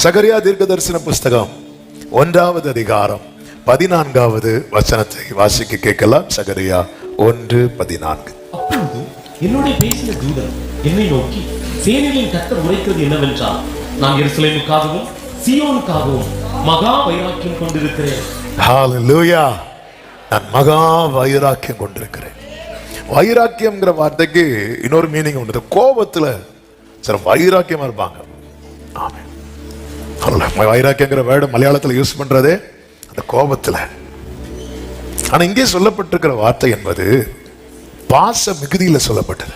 சகரியா தீர்க்கதரிசன புஸ்தகம் 1வது அதிகாரம் 14வது வசனத்தை வாசிக்க கேட்கலாம். சகரியா 1:14. அப்பொழுது என்னோட பேசின தூதன் என்னை நோக்கி, சேனைகளின் கர்த்தர் உரைக்கிறது என்னவென்றால், நான் எருசலேமுக்காகவும் சீயோனுக்காகவும் மகா வைராக்கியம் கொண்டிருக்கிறேன். ஹalleluya. நான் மகா வைராக்கியம் கொண்டிருக்கிறேன். வைராக்கியம்ங்கிற வார்த்தைக்கு இன்னொரு மீனிங் உண்டு. கோபத்துல சில வைராக்கியமா இருப்பாங்க. ஆமென். வைராக்கியங்கிற வேர்டு மலையாளத்தில் யூஸ் பண்றதே அந்த கோபத்துல. ஆனா இங்கே சொல்லப்பட்டிருக்கிற வார்த்தை என்பது பாச மிகுதியில சொல்லப்பட்டது.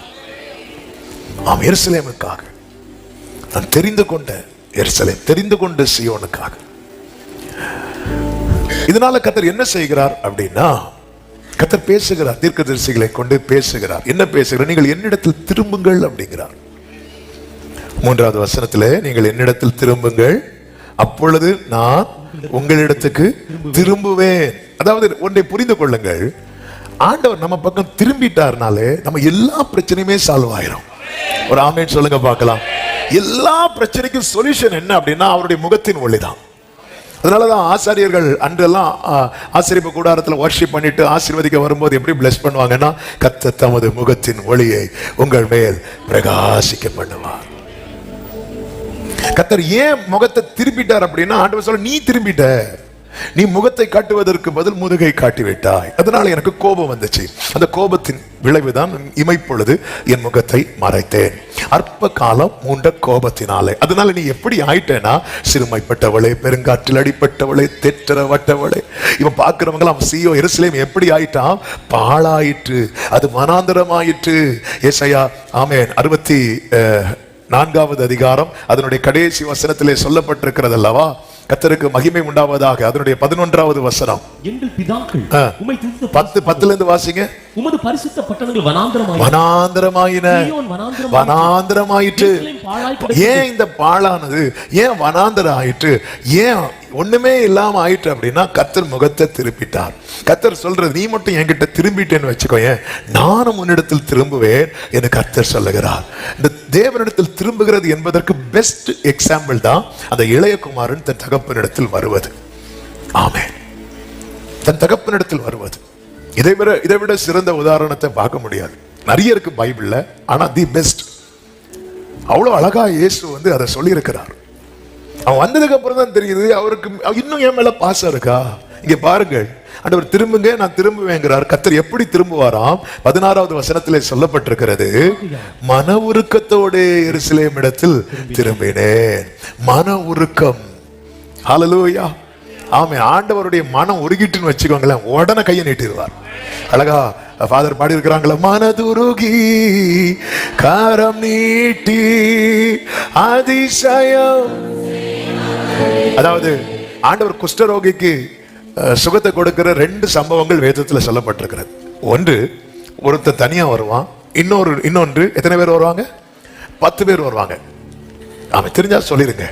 ஆம், எருசலேமுக்காக நான் தெரிந்து கொண்ட எருசலேம், தெரிந்து கொண்ட சீயோனுக்காக. இதனால கர்த்தர் என்ன செய்கிறார் அப்படின்னா, கர்த்தர் பேசுகிறார், தீர்க்கதரிசிகளை கொண்டு பேசுகிறார். என்ன பேசுகிறார்? நீங்கள் என்னிடத்தில் திரும்புங்கள் அப்படிங்கிறார். 3வது வசனத்திலே, நீங்கள் என்னிடத்தில் திரும்புங்கள், அப்பொழுது நான் உங்களிடத்துக்கு திரும்புவேன். அதாவது ஒன்றை புரிந்து கொள்ளுங்கள், ஆண்டவர் நம்ம பக்கம் திரும்பிட்டார்னாலே நம்ம எல்லா பிரச்சனையுமே சால்வ் ஆயிரும். ஒரு ஆமென் சொல்லுங்க பார்க்கலாம். எல்லா பிரச்சனைக்கும் சொல்யூஷன் என்ன அப்படின்னா அவருடைய முகத்தின் ஒளிதான். அதனாலதான் ஆசாரியர்கள் அன்றெல்லாம் ஆசரிப்பு கூடாரத்தில் வர்ஷிப் பண்ணிட்டு ஆசீர்வதிக்க வரும்போது எப்படி பிளஸ் பண்ணுவாங்கன்னா, கர்த்தர் தமது முகத்தின் ஒளியை உங்கள் மேல் பிரகாசிக்க பண்ணுவார். கர்த்தர் ஏன் முகத்தை திரும்பிட்டார் அப்படின்னா, ஆண்டவர் சொல்ல, நீ திரும்பிட்ட, நீ முகத்தை காட்டுவதற்கு பதில் முதுகை காட்டி விட்டாய், அதனால எனக்கு கோபம் வந்துச்சு. அந்த கோபத்தின் விளைவுதான் இமைப்பொழுது என் முகத்தை மறைத்தேன், அற்ப காலம் மூண்ட கோபத்தினாலே. அதனால நீ எப்படி ஆயிட்டேனா, சிறுமைப்பட்டவளே, பெருங்காற்றில் அடிப்பட்டவளே, தெற்றவட்டவளே. இவன் பார்க்கிறவங்க அவன் சீயோ எருசலேம் எப்படி ஆயிட்டான், பாழாயிற்று, அது மனாந்தரமாயிற்று. ஏசாயா ஆமென் 64வது அதிகாரம் அதனுடைய கடைசி வசனத்திலே சொல்லப்பட்டிருக்கிறது அல்லவா, கர்த்தருக்கு மகிமை உண்டாவதாக. அதனுடைய 11வது வசனம், எங்கள் பிதாக்கள் உம்மை துதித்து 10ல இருந்து வாசிங்க. உமது பரிசுத்த பட்டணங்கள் வனாந்தரமாயிற்று. ஏன் இந்த பாழானது, ஏன் வனாந்தரம் ஆயிற்று, ஏன் ஒண்ணுமே இல்லாம ஆயிற்று அப்படின்னா, கர்த்தர் முகத்தை திருப்பிட்டார். கர்த்தர் சொல்றது, நீ மட்டும் என்கிட்ட திரும்பிட்டேன்னு வச்சுக்கோ, நானும் உன்னிடத்தில் திரும்புவேன் என்று கர்த்தர் சொல்லுகிறார். இந்த தேவனிடத்தில் திரும்புகிறது என்பதற்கு பெஸ்ட் எக்ஸாம்பிள் தான் அந்த இளையகுமாரன் தன் தகப்பனிடத்தில் வருவது. ஆமென். தன் தகப்பனிடத்தில் வருவது. இதை விட சிறந்த உதாரணத்தை பார்க்க முடியாது. நிறைய இருக்கு பைபிள்ல, ஆனா தி பெஸ்ட். அவ்வளவு அழகா இயேசு வந்து அதை சொல்லி இருக்கிறார். அவன் வந்ததுக்கு அப்புறம் தான் தெரியுது அவருக்கு இன்னும் என் மேல பாசம் இருக்கா. இங்க பாருங்கள், ஆண்டவர் திரும்புங்க, நான் திரும்புவேங்கிறார். கர்த்தர் எப்படி திரும்புவாராம்? 16வது வசனத்திலே சொல்லப்பட்டிருக்கிறது, மன உருக்கத்தோடு எருசலேம் இடத்தில் திரும்பினேன். மன உருக்கம். ஹல்லேலூயா. ஆமென். ஆண்டவருடைய மனம் உருகிட்டுன்னு வச்சுக்கோங்களேன், உடனே கையை நீட்டிடுவார். அழகா ஃபாதர் பாடி இருக்கிறாங்களா, மனதுருகி காரம் நீட்டி அதிசயம். அதாவது ஆண்டவர் குஷ்டரோகிக்கு சுகத்தை கொடுக்கிற 2 சம்பவங்கள் வேதத்தில் சொல்லப்பட்டிருக்கிறது. ஒன்று, ஒருத்தர் தனியா வருவான். இன்னொன்று எத்தனை பேர் வருவாங்க? 10 பேர் வருவாங்க. ஆமா, தெரிஞ்சா சொல்லிருங்க,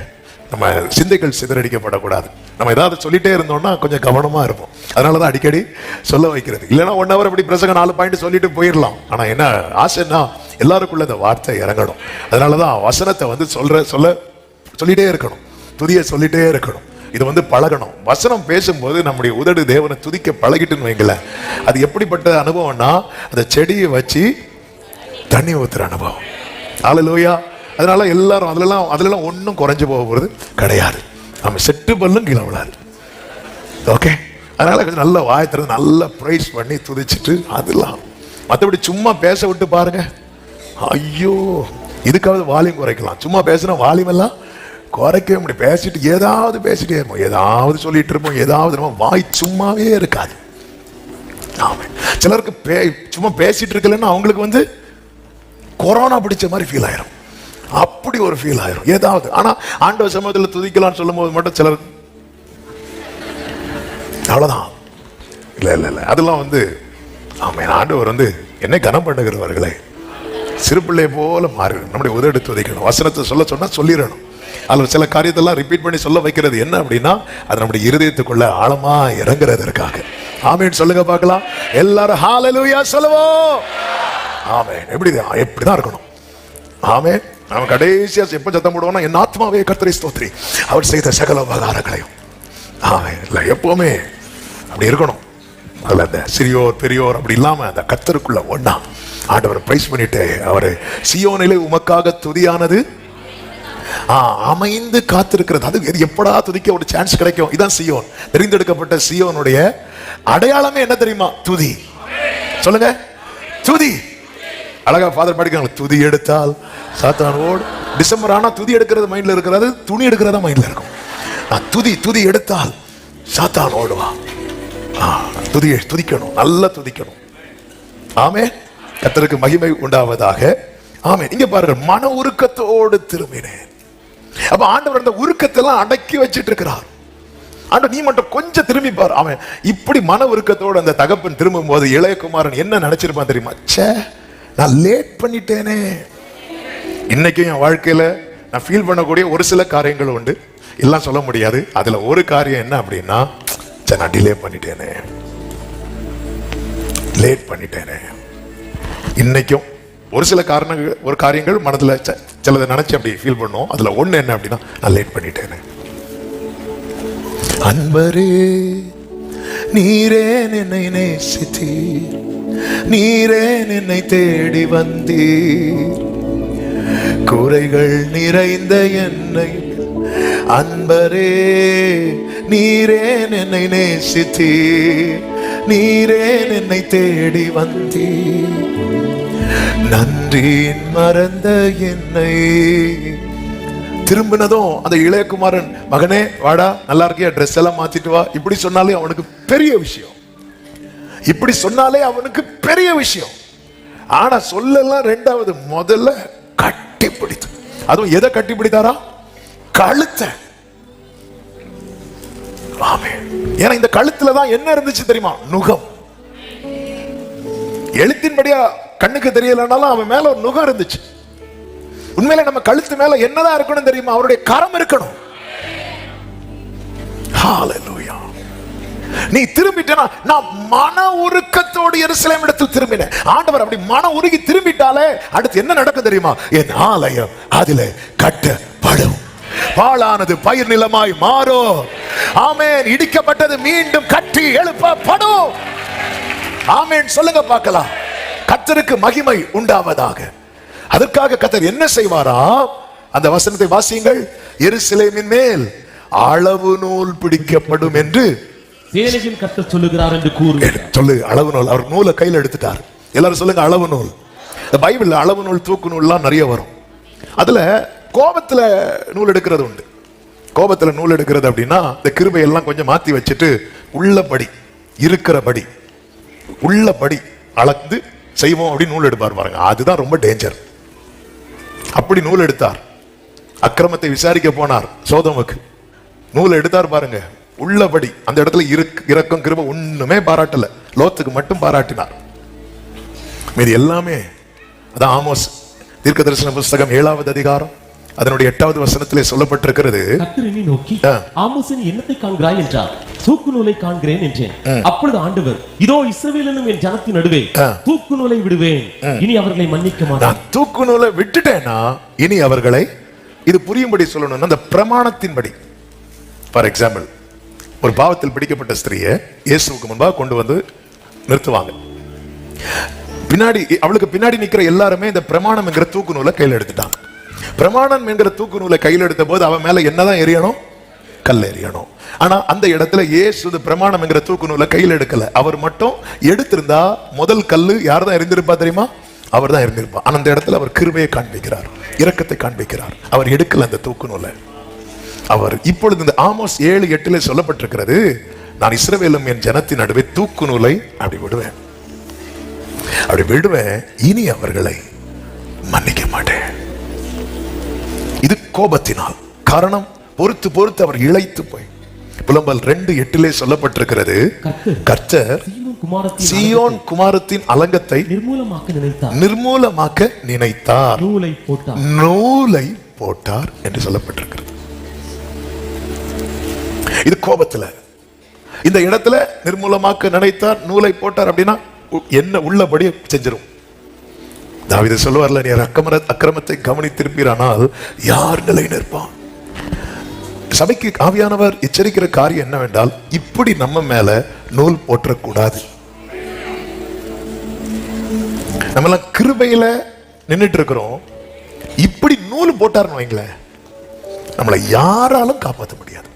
நம்ம சிந்தைகள் சிதறடிக்கப்படக்கூடாது. நம்ம ஏதாவது சொல்லிட்டே இருந்தோம்னா கொஞ்சம் கவனமா இருப்போம். அதனாலதான் அடிக்கடி சொல்ல வைக்கிறது. இல்லைன்னா 1 hour அப்படி பிரசங்கம் 4 பாயிண்ட் சொல்லிட்டு போயிடலாம். ஆனா என்ன ஆசைன்னா, எல்லாருக்குள்ள இந்த வார்த்தை இறங்கணும். அதனாலதான் வசனத்தை வந்து சொல்லிட்டே இருக்கணும், துதிய சொல்லிட்டே இருக்கணும். இது வந்து பழகணும். வசனம் பேசும்போது நம்முடைய உதடு தேவனை துதிக்க பழகிட்டுன்னு வைங்களேன், அது எப்படிப்பட்ட அனுபவம்னா, அந்த செடியை வச்சு தண்ணி ஊத்துற அனுபவம். ஹல்லேலூயா. அதனால எல்லாரும் அதுலலாம் ஒன்றும் குறைஞ்சு போக போறது கிடையாது. நம்ம செட்டு பல்லும் கீழே விடாது. ஓகே. அதனால கொஞ்சம் நல்ல வாயத்துறது, நல்ல பிரைஸ் பண்ணி துதிச்சுட்டு அதெல்லாம். மற்றபடி சும்மா பேச விட்டு பாருங்க, ஐயோ, இதுக்காவது வால்யூம் குறைக்கலாம். சும்மா பேசுனா வால்யூம் எல்லாம் குறைக்கவே முடியும். பேசிட்டு பேசிட்டே இருப்போம், ஏதாவது சொல்லிட்டு இருப்போம், ஏதாவது வாய் சும்மாவே இருக்காது. ஆமாம். சிலருக்கு சும்மா பேசிட்டு இருக்கலன்னா அவங்களுக்கு வந்து கொரோனா பிடிச்ச மாதிரி ஃபீல் ஆயிரும். அப்படி ஒரு ஃபீல் ஆயிரும் ஏதாவது. ஆனா ஆண்டவர் சமூகத்தில் துதிக்கலாம்னு சொல்லும் போது மட்டும் சிலர் அவ்வளவுதான். இல்ல அதெல்லாம் வந்து ஆமாம், ஆண்டவர் வந்து என்னை கனம் பண்ணுகிறவர்களே சிறு பிள்ளை போல மாறி நம்முடைய உதவி துதிக்கணும். வசனத்தை சொன்னா சொல்லிடணும். அதில் சில காரியத்தெல்லாம் ரிப்பீட் பண்ணி சொல்ல வைக்கிறது என்ன அப்படின்னா, அது நம்முடைய இருதயத்துக்குள்ள ஆழமா இறங்குறதற்காக. ஆமென் சொல்லுங்க பார்க்கலாம். எல்லாரும் ஹல்லேலூயா சொல்லுவோம். ஆமென். எப்படிதான் இருக்கணும். ஆமென். அவன் கடைசியா எப்ப சத்தம் போடுவானா, என் ஆத்மாவே கர்த்தரை ஸ்தோத்திரி, அவர் செய்த சகல உபகாரங்களையும். இல்ல எப்பவுமே அப்படி இருக்கணும். அதுல அந்த சிறியோர் பெரியோர் அப்படி இல்லாம அந்த கர்த்தருக்குள்ள ஒண்ணா ஆண்டவர் பிரைஸ் பண்ணிட்டு, அவரு சீயோனிலே உமக்காக துதியானது அமைந்து காத்திருக்கிறது. அது எப்படா துதிக்க ஒரு சான்ஸ் கிடைக்கும். இதான் சீயோன். தெரிந்தெடுக்கப்பட்ட சீயோனுடைய அடையாளமே என்ன தெரியுமா? துதி. சொல்லுங்க, துதி. அழகா ஃபாதர் படிக்கிறாங்க, துதி எடுத்தால் சாத்தான் ஓடு. டிசம்பர் ஆனா துதி எடுக்கிறது மைண்ட்ல இருக்கிறது, துணி எடுக்கிறதா மைண்ட்ல இருக்கும். துதி எடுத்தால் சாத்தான் ஓடுவா. துதிக்கணும், நல்லா துதிக்கணும். ஆமென். கர்த்தருக்கு மகிமை உண்டாவதாக. ஆமென். இங்க பாருங்க, மன உருக்கத்தோடு திரும்பினேன். அப்ப ஆண்டவர் அந்த உருக்கத்தெல்லாம் அடக்கி வச்சிட்டு இருக்கிறார். ஆண்டவர் நீ மட்டும் கொஞ்சம் திரும்பி பாரு. அவன் இப்படி மன உருக்கத்தோடு அந்த தகப்பன் திரும்பும் போது இளையகுமாரன் என்ன நினைச்சிருப்பான் தெரியுமா? ச்சே, நான் லேட் பண்ணிட்டேனே. இன்னைக்கும் என் வாழ்க்கையில நான் ஃபீல் பண்ணக்கூடிய ஒரு சில காரியங்கள் உண்டு, எல்லாம் சொல்ல முடியாது. அதுல ஒரு காரியம் என்ன அப்படின்னா, நான் டிலே பண்ணிட்டேனே, லேட் பண்ணிட்டேனே. இன்னைக்கும் ஒரு சில காரியங்கள் மனதுல சிலதை நினைச்சு அப்படி ஃபீல் பண்ணுவோம். அதுல ஒண்ணு என்ன அப்படின்னா, நான் லேட் பண்ணிட்டேனே. அன்பரே நீரே என்னை நேசித்தீர், நீரே என்னை தேடி வந்தீர், குறைகள் நிறைந்த என்னை. அன்பரே நீரே என்னை நேசித்தீர், நீரே என்னை தேடி வந்தீர், நன்றியின் மறந்த என்னை. திரும்பினதும் அந்த இளையகுமாரன், மகனே வாடா, நல்லா இருக்கியா, ட்ரெஸ் எல்லாம் மாத்திட்டு வா, இப்படி சொன்னாலே அவனுக்கு பெரிய விஷயம். இப்படி சொன்னாலே அவனுக்கு பெரிய விஷயம். ஆனா சொல்லலாம் ரெண்டாவது, முதல்ல கட்டி பிடித்து. அதுவும் எதை கட்டி பிடித்தாரா? கழுத்தை. ஆமென். ஏன்னா இந்த கழுத்துல தான் என்ன இருந்துச்சு தெரியுமா? நுகம். எழுத்தின்படியா கண்ணுக்கு தெரியலனாலும் அவன் மேல ஒரு நுகம் இருந்துச்சு. உண்மையில நம்ம கழுத்து மேல என்னதான் இருக்கணும் தெரியுமா? அவருடைய கரம் இருக்கணும். ஹalleluya. நீ திரும்பிட்டேனா, நான் மன உருக்கத்தோடு எருசலேம் இடத்தில் திரும்பினேன். ஆண்டவர் அப்படி மன உருகி திரும்பிட்டாலே அடுத்து என்ன நடக்கும் தெரியுமா? என் ஆலயம் அதிலே கட்டப்படும், பாழானது பயிர் நிலமாய் மாறும். ஆமென். இடிக்கப்பட்டது மீண்டும் கட்டி எழுப்பப்படும். ஆமென். சொல்லுங்க பார்க்கலாம். கர்த்தருக்கு மகிமை உண்டாவதாக. அதற்காக கர்த்தர் என்ன செய்வாரா? அந்த வசனத்தை வாசியுங்கள். எருசலேமின் மேல் அளவு நூல் பிடிக்கப்படும் என்று சேனையின் கர்த்தர் சொல்லுகிறார் என்று கூறுகிறார். சொல்லு, அளவு நூல். அவர் நூலை கையில் எடுத்துட்டார். எல்லாரும் சொல்லுங்க, அளவு நூல். பைபிள்ல அளவு நூல், தூக்கு நூல்லாம் நிறைய வரும். அதுல கோபத்துல நூல் எடுக்கிறது உண்டு. கோபத்துல நூல் எடுக்கிறது அப்படின்னா, இந்த கிருபையெல்லாம் கொஞ்சம் மாத்தி வச்சுட்டு உள்ளபடி இருக்கிறபடி உள்ளபடி அளந்து செய்வோம் அப்படின்னு நூல் எடுப்பார் பாருங்க. அதுதான் ரொம்ப டேஞ்சர். அப்படி நூல் எடுத்தார். அக்கிரமத்தை விசாரிக்க போனார் சோதோமுக்கு. நூல் எடுத்தார் பாருங்க, உள்ளபடி. அந்த இடத்துல இரக்கம் கிருபை ஒண்ணுமே பாராட்டல, லோத்துக்கு மட்டும் பாராட்டினார். மீது எல்லாமே. அதான் ஆமோஸ் தீர்க்கதரிசன புஸ்தகம் 7வது அதிகாரம் அதனுடைய 8வது வசனத்திலே சொல்லப்பட்டிருக்கிறது. கர்த்தரை நோக்கி, ஆமோஸின் என்னத்தை காண்கிறாய் என்றார். தூக்கு நூலை காண்கிறேன் என்றேன். அப்பொழுது ஆண்டவர், இதோ இஸ்ரவேலிலும் என் ஜனத்தின் நடுவே தூக்கு நூலை விடுவேன், இனி அவர்களை மன்னிக்க மாட்டேன். தூக்கு நூலை விட்டுட்டேனா இனி அவர்களை, இது புரியும்படி சொல்லணும்னா, அந்த பிரமாணத்தின்படி. ஃபார் எக்ஸாம்பிள், ஒரு பாவத்தில் பிடிக்கப்பட்ட ஸ்திரியை இயேசுவுக்கு முன்பாக கொண்டு வந்து நிறுத்துவாங்க. பின்னாடி அவளுக்கு பின்னாடி நிக்கிற எல்லாருமே இந்த பிரமாணம் என்கிற தூக்கு நூலை கையில் எடுத்துட்டாங்க. பிரமாணம் என்கிற தூக்கு நூலை கையில் எடுத்த போது அவன் மேல என்னதான் எரியணும்? கல் எறியணும். ஆனா அந்த இடத்துல இயேசு பிரமாணம் என்கிற தூக்கு நூலை கையில் எடுக்கல. அவர் மட்டும் எடுத்திருந்தா முதல் கல்லு யார் தான் எரிந்திருப்பா தெரியுமா? அவர் தான் எரிந்திருப்பா. ஆனா அந்த இடத்துல அவர் கிருபையை காண்பிக்கிறார், இரக்கத்தை காண்பிக்கிறார். அவர் எடுக்கல அந்த தூக்கு நூலை. அவர் இப்பொழுது இந்த ஆமோஸ் 7:8 சொல்லப்பட்டிருக்கிறது, நான் இஸ்ரவேலும் என் ஜனத்தின் நடுவே தூக்கு நூலை அப்படி விடுவேன், இனி அவர்களை மன்னிக்க மாட்டேன். இது கோபத்தினால். காரணம், பொறுத்து அவர் இளைத்து போய். புலம்பல் 2:8 சொல்லப்பட்டிருக்கிறது, கர்த்தர் சீயோன் குமாரத்தின் அலங்கத்தை நிர்மூலமாக்க நினைத்தார், நூலை போட்டார் என்று சொல்லப்பட்டிருக்கிறது. இது கோபத்துல. இந்த இடத்துல நிர்மூலமாக்க நினைத்தார், நூலை போட்டார் அப்படின்னா என்ன? உள்ளபடி செஞ்சிரும். தாவீது சொல்லுவார்ல, நீ அக்கிரமத்தை கவனித்திருப்பீரானால் யார் நிலை நிற்பான்? சபைக்கு ஆவியானவர் எச்சரிக்கிற காரியம் என்னவென்றால், இப்படி நம்ம மேல நூல் போற்றக்கூடாது. நம்ம கிருபையில நின்றுட்டு இருக்கிறோம், இப்படி நூல் போட்டாருன்னு வைங்களேன், நம்மளை யாராலும் காப்பாற்ற முடியாது.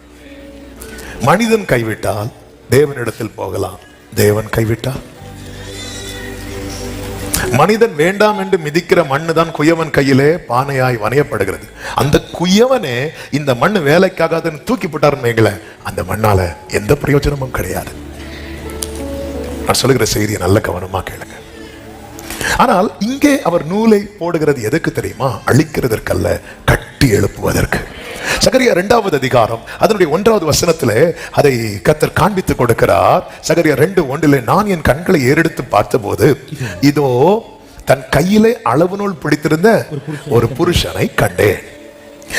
மனிதன் கைவிட்டால் தேவனிடத்தில் போகலாம், தேவன் கைவிட்டால் மனிதன் வேண்டாம் என்று மிதிக்கிற மண்ணு தான் குயவன் கையிலே பானையாய் வணையப்படுகிறது. அந்த குயவனே இந்த மண்ணு வேலைக்காகாதுன்னு தூக்கி போட்டாருன்னு வைங்களேன், அந்த மண்ணால எந்த பிரயோஜனமும் கிடையாது. நான் சொல்லுகிற செய்தியை நல்ல கவனமா கேளுங்க. ஆனால் இங்கே அவர் நூலை போடுகிறது எதுக்கு தெரியுமா? அழிக்கிறதற்கல்ல, கட்டி எழுப்புவதற்கு. சகரியா 2வது அதிகாரம் அதனுடைய 1வது வசனத்திலே அதை கர்த்தர் காண்பித்துக் கொடுக்கிறார். சகரியா 2:1, நான் என் கண்களை ஏறெடுத்து பார்த்தபோது இதோ தன் கையிலே அளவு நூல் பிடித்திருந்த ஒரு புருஷனை கண்டேன்.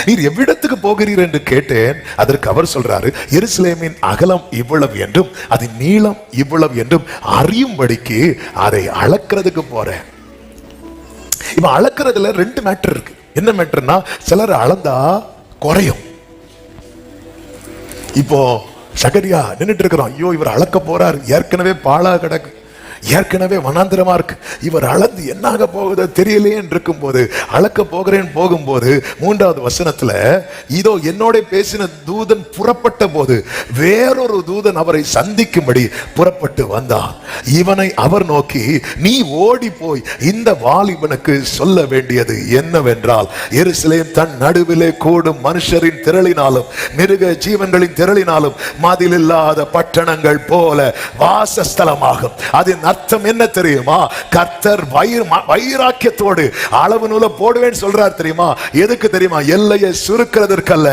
நீர் எவ்விடத்துக்கு போகிறீர் என்று கேட்டேன். அதற்கு அவர் சொல்றாரு, எருசலேமின் அகலம் இவ்வளவு என்றும் அதன் நீளம் இவ்வளவு என்றும் அறியும்படிக்கு அதை அளக்கிறதுக்கு போறேன். இப்ப அளக்கிறதுல 2 மேட்டர் இருக்கு. என்ன மேட்டர்னா, சிலர் அளந்தா குறையும். இப்போ சகரியா நின்றுட்டு இருக்கிறோம், ஐயோ இவர் அளக்க போறாரு, ஏற்கனவே பாழா கிடக்கு, ஏற்கனவே வனாந்திரமா இருக்கு, இவர் அளந்து என்னாக போகுதோ தெரியலையே இருக்கும் போது அளக்க போகிறேன் போகும்போது 3வது வசனத்துல, இதோ என்னோட பேசின தூதன் புறப்பட்ட போது வேறொரு தூதன் அவரை சந்திக்கும்படி புறப்பட்டு வந்தான். இவனை அவர் நோக்கி, நீ ஓடி போய் இந்த வாலிபனுக்கு சொல்ல வேண்டியது என்னவென்றால், எருசலேம் தன் நடுவிலே கூடும் மனுஷரின் திரளினாலும் மிருக ஜீவன்களின் திரளினாலும் மதில் இல்லாத பட்டணங்கள் போல வாசஸ்தலமாகும். அதன் அர்த்தம் என்ன தெரியுமா? கர்த்தர் வைராக்கியத்தோடு அளவு நூலை போடுவேன் சொல்றார் தெரியுமா? எதுக்கு தெரியுமா? எல்லையை சுருக்கிறதற்கல்ல,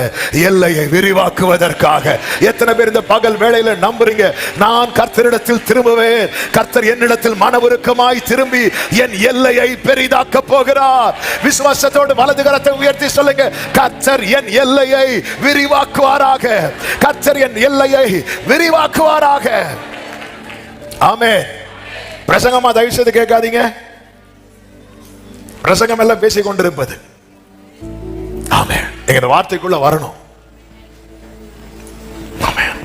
எல்லையை விரிவாக்குவதற்காக. எத்தனை பேர் இந்த பகல் வேளையில நம்புறீங்க, நான் கர்த்தரிடத்தில் திரும்புவேன், கர்த்தர் என்னிடத்தில் மனவுருக்கமாய் திரும்பி என் எல்லையை பெரிதாக்க போகிறார்? விசுவாசத்தோடு வலது கரத்தை உயர்த்தி சொல்லுங்க, கர்த்தர் என் எல்லையை விரிவாக்குவாராக, கர்த்தர் என் எல்லையை விரிவாக்குவாராக. ஆமென். பிரசங்கமா தயவு செய்து கேட்காதீங்க, பிரசங்கம் எல்லாம் பேசிக் கொண்டிருப்பது. ஆமென். எங்க வார்த்தைக்குள்ள வரணும். ஆமென்.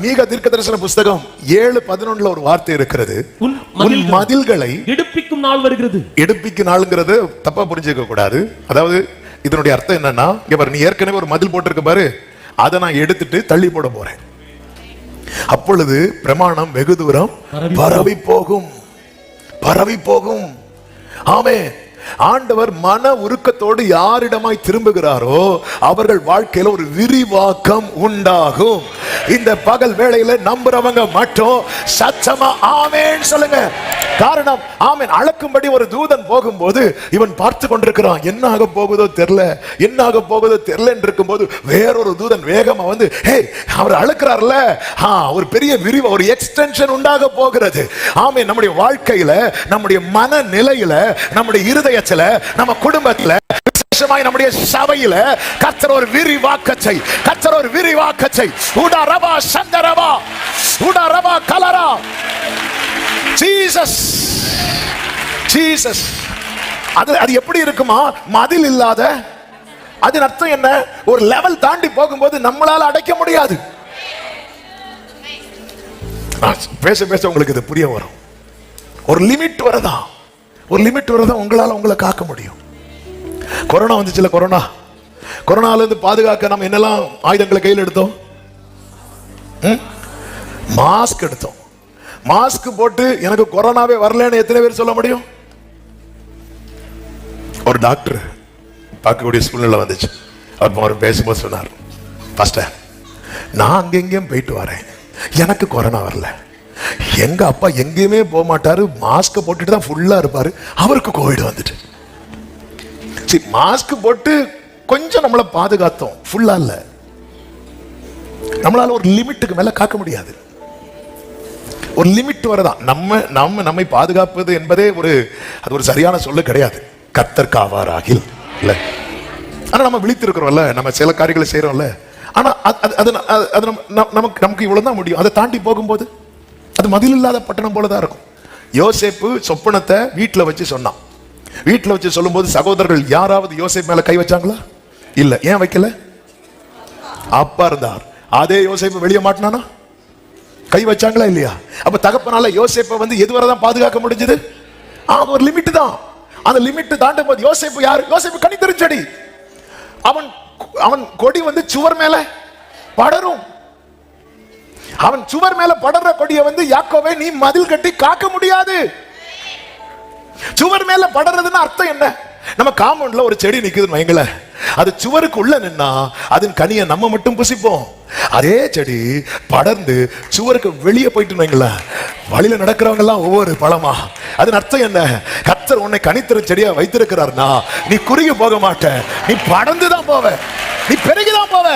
மீகா தீர்க்கதரிசன புஸ்தகம் 7:11 ஒரு வார்த்தை இருக்கிறது, உன் மதில்களை எடுப்பிக்கும் நாள் வருகிறது. எடுப்பிக்கும் நாள்ங்கிறது தப்பா புரிஞ்சுக்க கூடாது. அதாவது இதனுடைய அர்த்தம் என்னன்னா, இங்க பாரு, நீ ஏற்கனவே ஒரு மதில் போட்டிருக்க பாரு, அதை நான் எடுத்துட்டு தள்ளி போட போறேன். அப்பொழுது பிரமாணம் வெகு தூரம் பரவி போகும், பரவி போகும். ஆமென். ஆண்டவர் மன உருக்கத்தோடு யாரிடமாய் திரும்புகிறாரோ அவர்கள் வாழ்க்கையில ஒரு விரிவாக்கம் உண்டாகும். இந்த பகல் வேளையில நம்புறவங்க மட்டும் சத்தமா ஆமென் சொல்லுங்க. காரணம், ஆமென். அளக்கும்படி ஒரு தூதன் போகும்போது இவன் பார்த்து கொண்டிருக்கிறான், என்ன ஆக போகுதோ தெரியல, என்ன ஆக போகுதோ தெரியல இருக்கும் போது வேறொரு தூதன் வேகமா வந்து, ஹே, அவர் அளக்கிறார்ல, ஒரு பெரிய விரிவு, ஒரு எக்ஸ்டென்ஷன் உண்டாக போகிறது. ஆமென். நம்முடைய வாழ்க்கையில, நம்முடைய மன நிலையில, நம்முடைய இருதயத்துல, நம்ம குடும்பத்துல, நம்முடைய சபையில கர்த்தர் ஒரு விரிவாக்கத்தை, கர்த்தர் ஒரு விரிவாக்கத்தை, உடா ரபா சந்தரபா, உடா ரபா கலரா, ஜீசஸ், ஜீசஸ். அது எப்படி இருக்குமா? மதில் இல்லாத. அதன் அர்த்தம் என்ன? ஒரு லெவல் தாண்டி போகும்போது நம்மளால அடைக்க முடியாது. பேச பேச உங்களுக்கு இது புரிய வரும். ஒரு லிமிட் வரதா, ஒரு லிமிட் வரதா உங்களால உங்களை காக்க முடியும். கொரோனா வந்துச்சுல, கொரோனால இருந்து பாதுகாக்க நம்ம என்னெல்லாம் ஆயுதங்களை கையில் எடுத்தோம்? மாஸ்க் எடுத்தோம். மாஸ்க் போட்டு எனக்கு கொரோனாவே வரலன்னு எத்தனை பேர் சொல்ல முடியும்? ஒரு டாக்டர் பார்க்கக்கூடிய சூழ்நிலை வந்துச்சு. அவர் பேசும்போது சொன்னார், பாஸ்டர், நான் அங்கெங்கேயும் போயிட்டு வரேன், எனக்கு கொரோனா வரல. எங்க அப்பா எங்கேயுமே போக மாட்டாரு, மாஸ்க் போட்டுட்டு தான் ஃபுல்லா இருப்பாரு, அவருக்கு கோவிட் வந்துட்டு. மாஸ்க் போட்டு கொஞ்சம் நம்மளை பாதுகாத்தோம், ஃபுல்லா இல்ல. நம்மளால ஒரு லிமிட்டுக்கு மேல காக்க முடியாது. ஒரு லிமிட் வரதான். நம்மை பாதுகாப்பது என்பதே அது ஒரு சரியான சொல்லு கிடையாது. கர்த்தர் காவாராகில் இல்ல. ஆனா நம்ம விழித்திருக்கிறோம்ல, நம்ம சில காரியங்களை செய்யறோம்ல. ஆனா அது நமக்கு இவ்வளவுதான் முடியும். அதை தாண்டி போகும்போது அது மதில் இல்லாத பட்டணம் போலதான் இருக்கும். யோசேப்பு சொப்பனத்தை வீட்டுல வச்சு சொன்னான். வீட்டுல வச்சு சொல்லும்போது சகோதரர்கள் யாராவது யோசேப்பு மேல கை வச்சாங்களா? இல்ல. ஏன் வைக்கல? அப்பா இருந்தார். அதே யோசேப்பு வெளியே மாட்டினானா? கை வச்சாங்களா இல்லையா? அப்ப தகப்பனால யோசேப்பை வந்து எதுவரைதான் பாதுகாக்க முடிஞ்சது? ஒரு லிமிட் தான். அந்த லிமிட் தாண்டும் போது யோசேப்பு யாரு? யோசேப்பு கனித்தருஞ்செடி. அவன் கொடி வந்து சுவர் மேல படரும். அவன் சுவர் மேல படற கொடியை வந்து யாக்கோவே நீ மதில் கட்டி காக்க முடியாது. சுவர் மேல படறதுன்னு அர்த்தம் என்ன? நம்ம காம்பவுண்ட்ல ஒரு செடி நிக்குதுன்னு வைங்கள, அது சுவருக்கு உள்ள நின்னா அதன் கனியை நம்ம மட்டும் புசிப்போம். அதே செடி படர்ந்து சுவருக்கு வெளியே போயிட்டு வைங்கள, வழியில நடக்கிறவங்க எல்லாம் ஒவ்வொரு பழமா. அதன் அர்த்தம் என்ன? கர்த்தர் உன்னை கனித்தரும் செடியா வைத்திருக்கிறார்னா நீ குறுகி போக மாட்ட, நீ படர்ந்துதான் போவ, நீ பெருகிதான் போவ.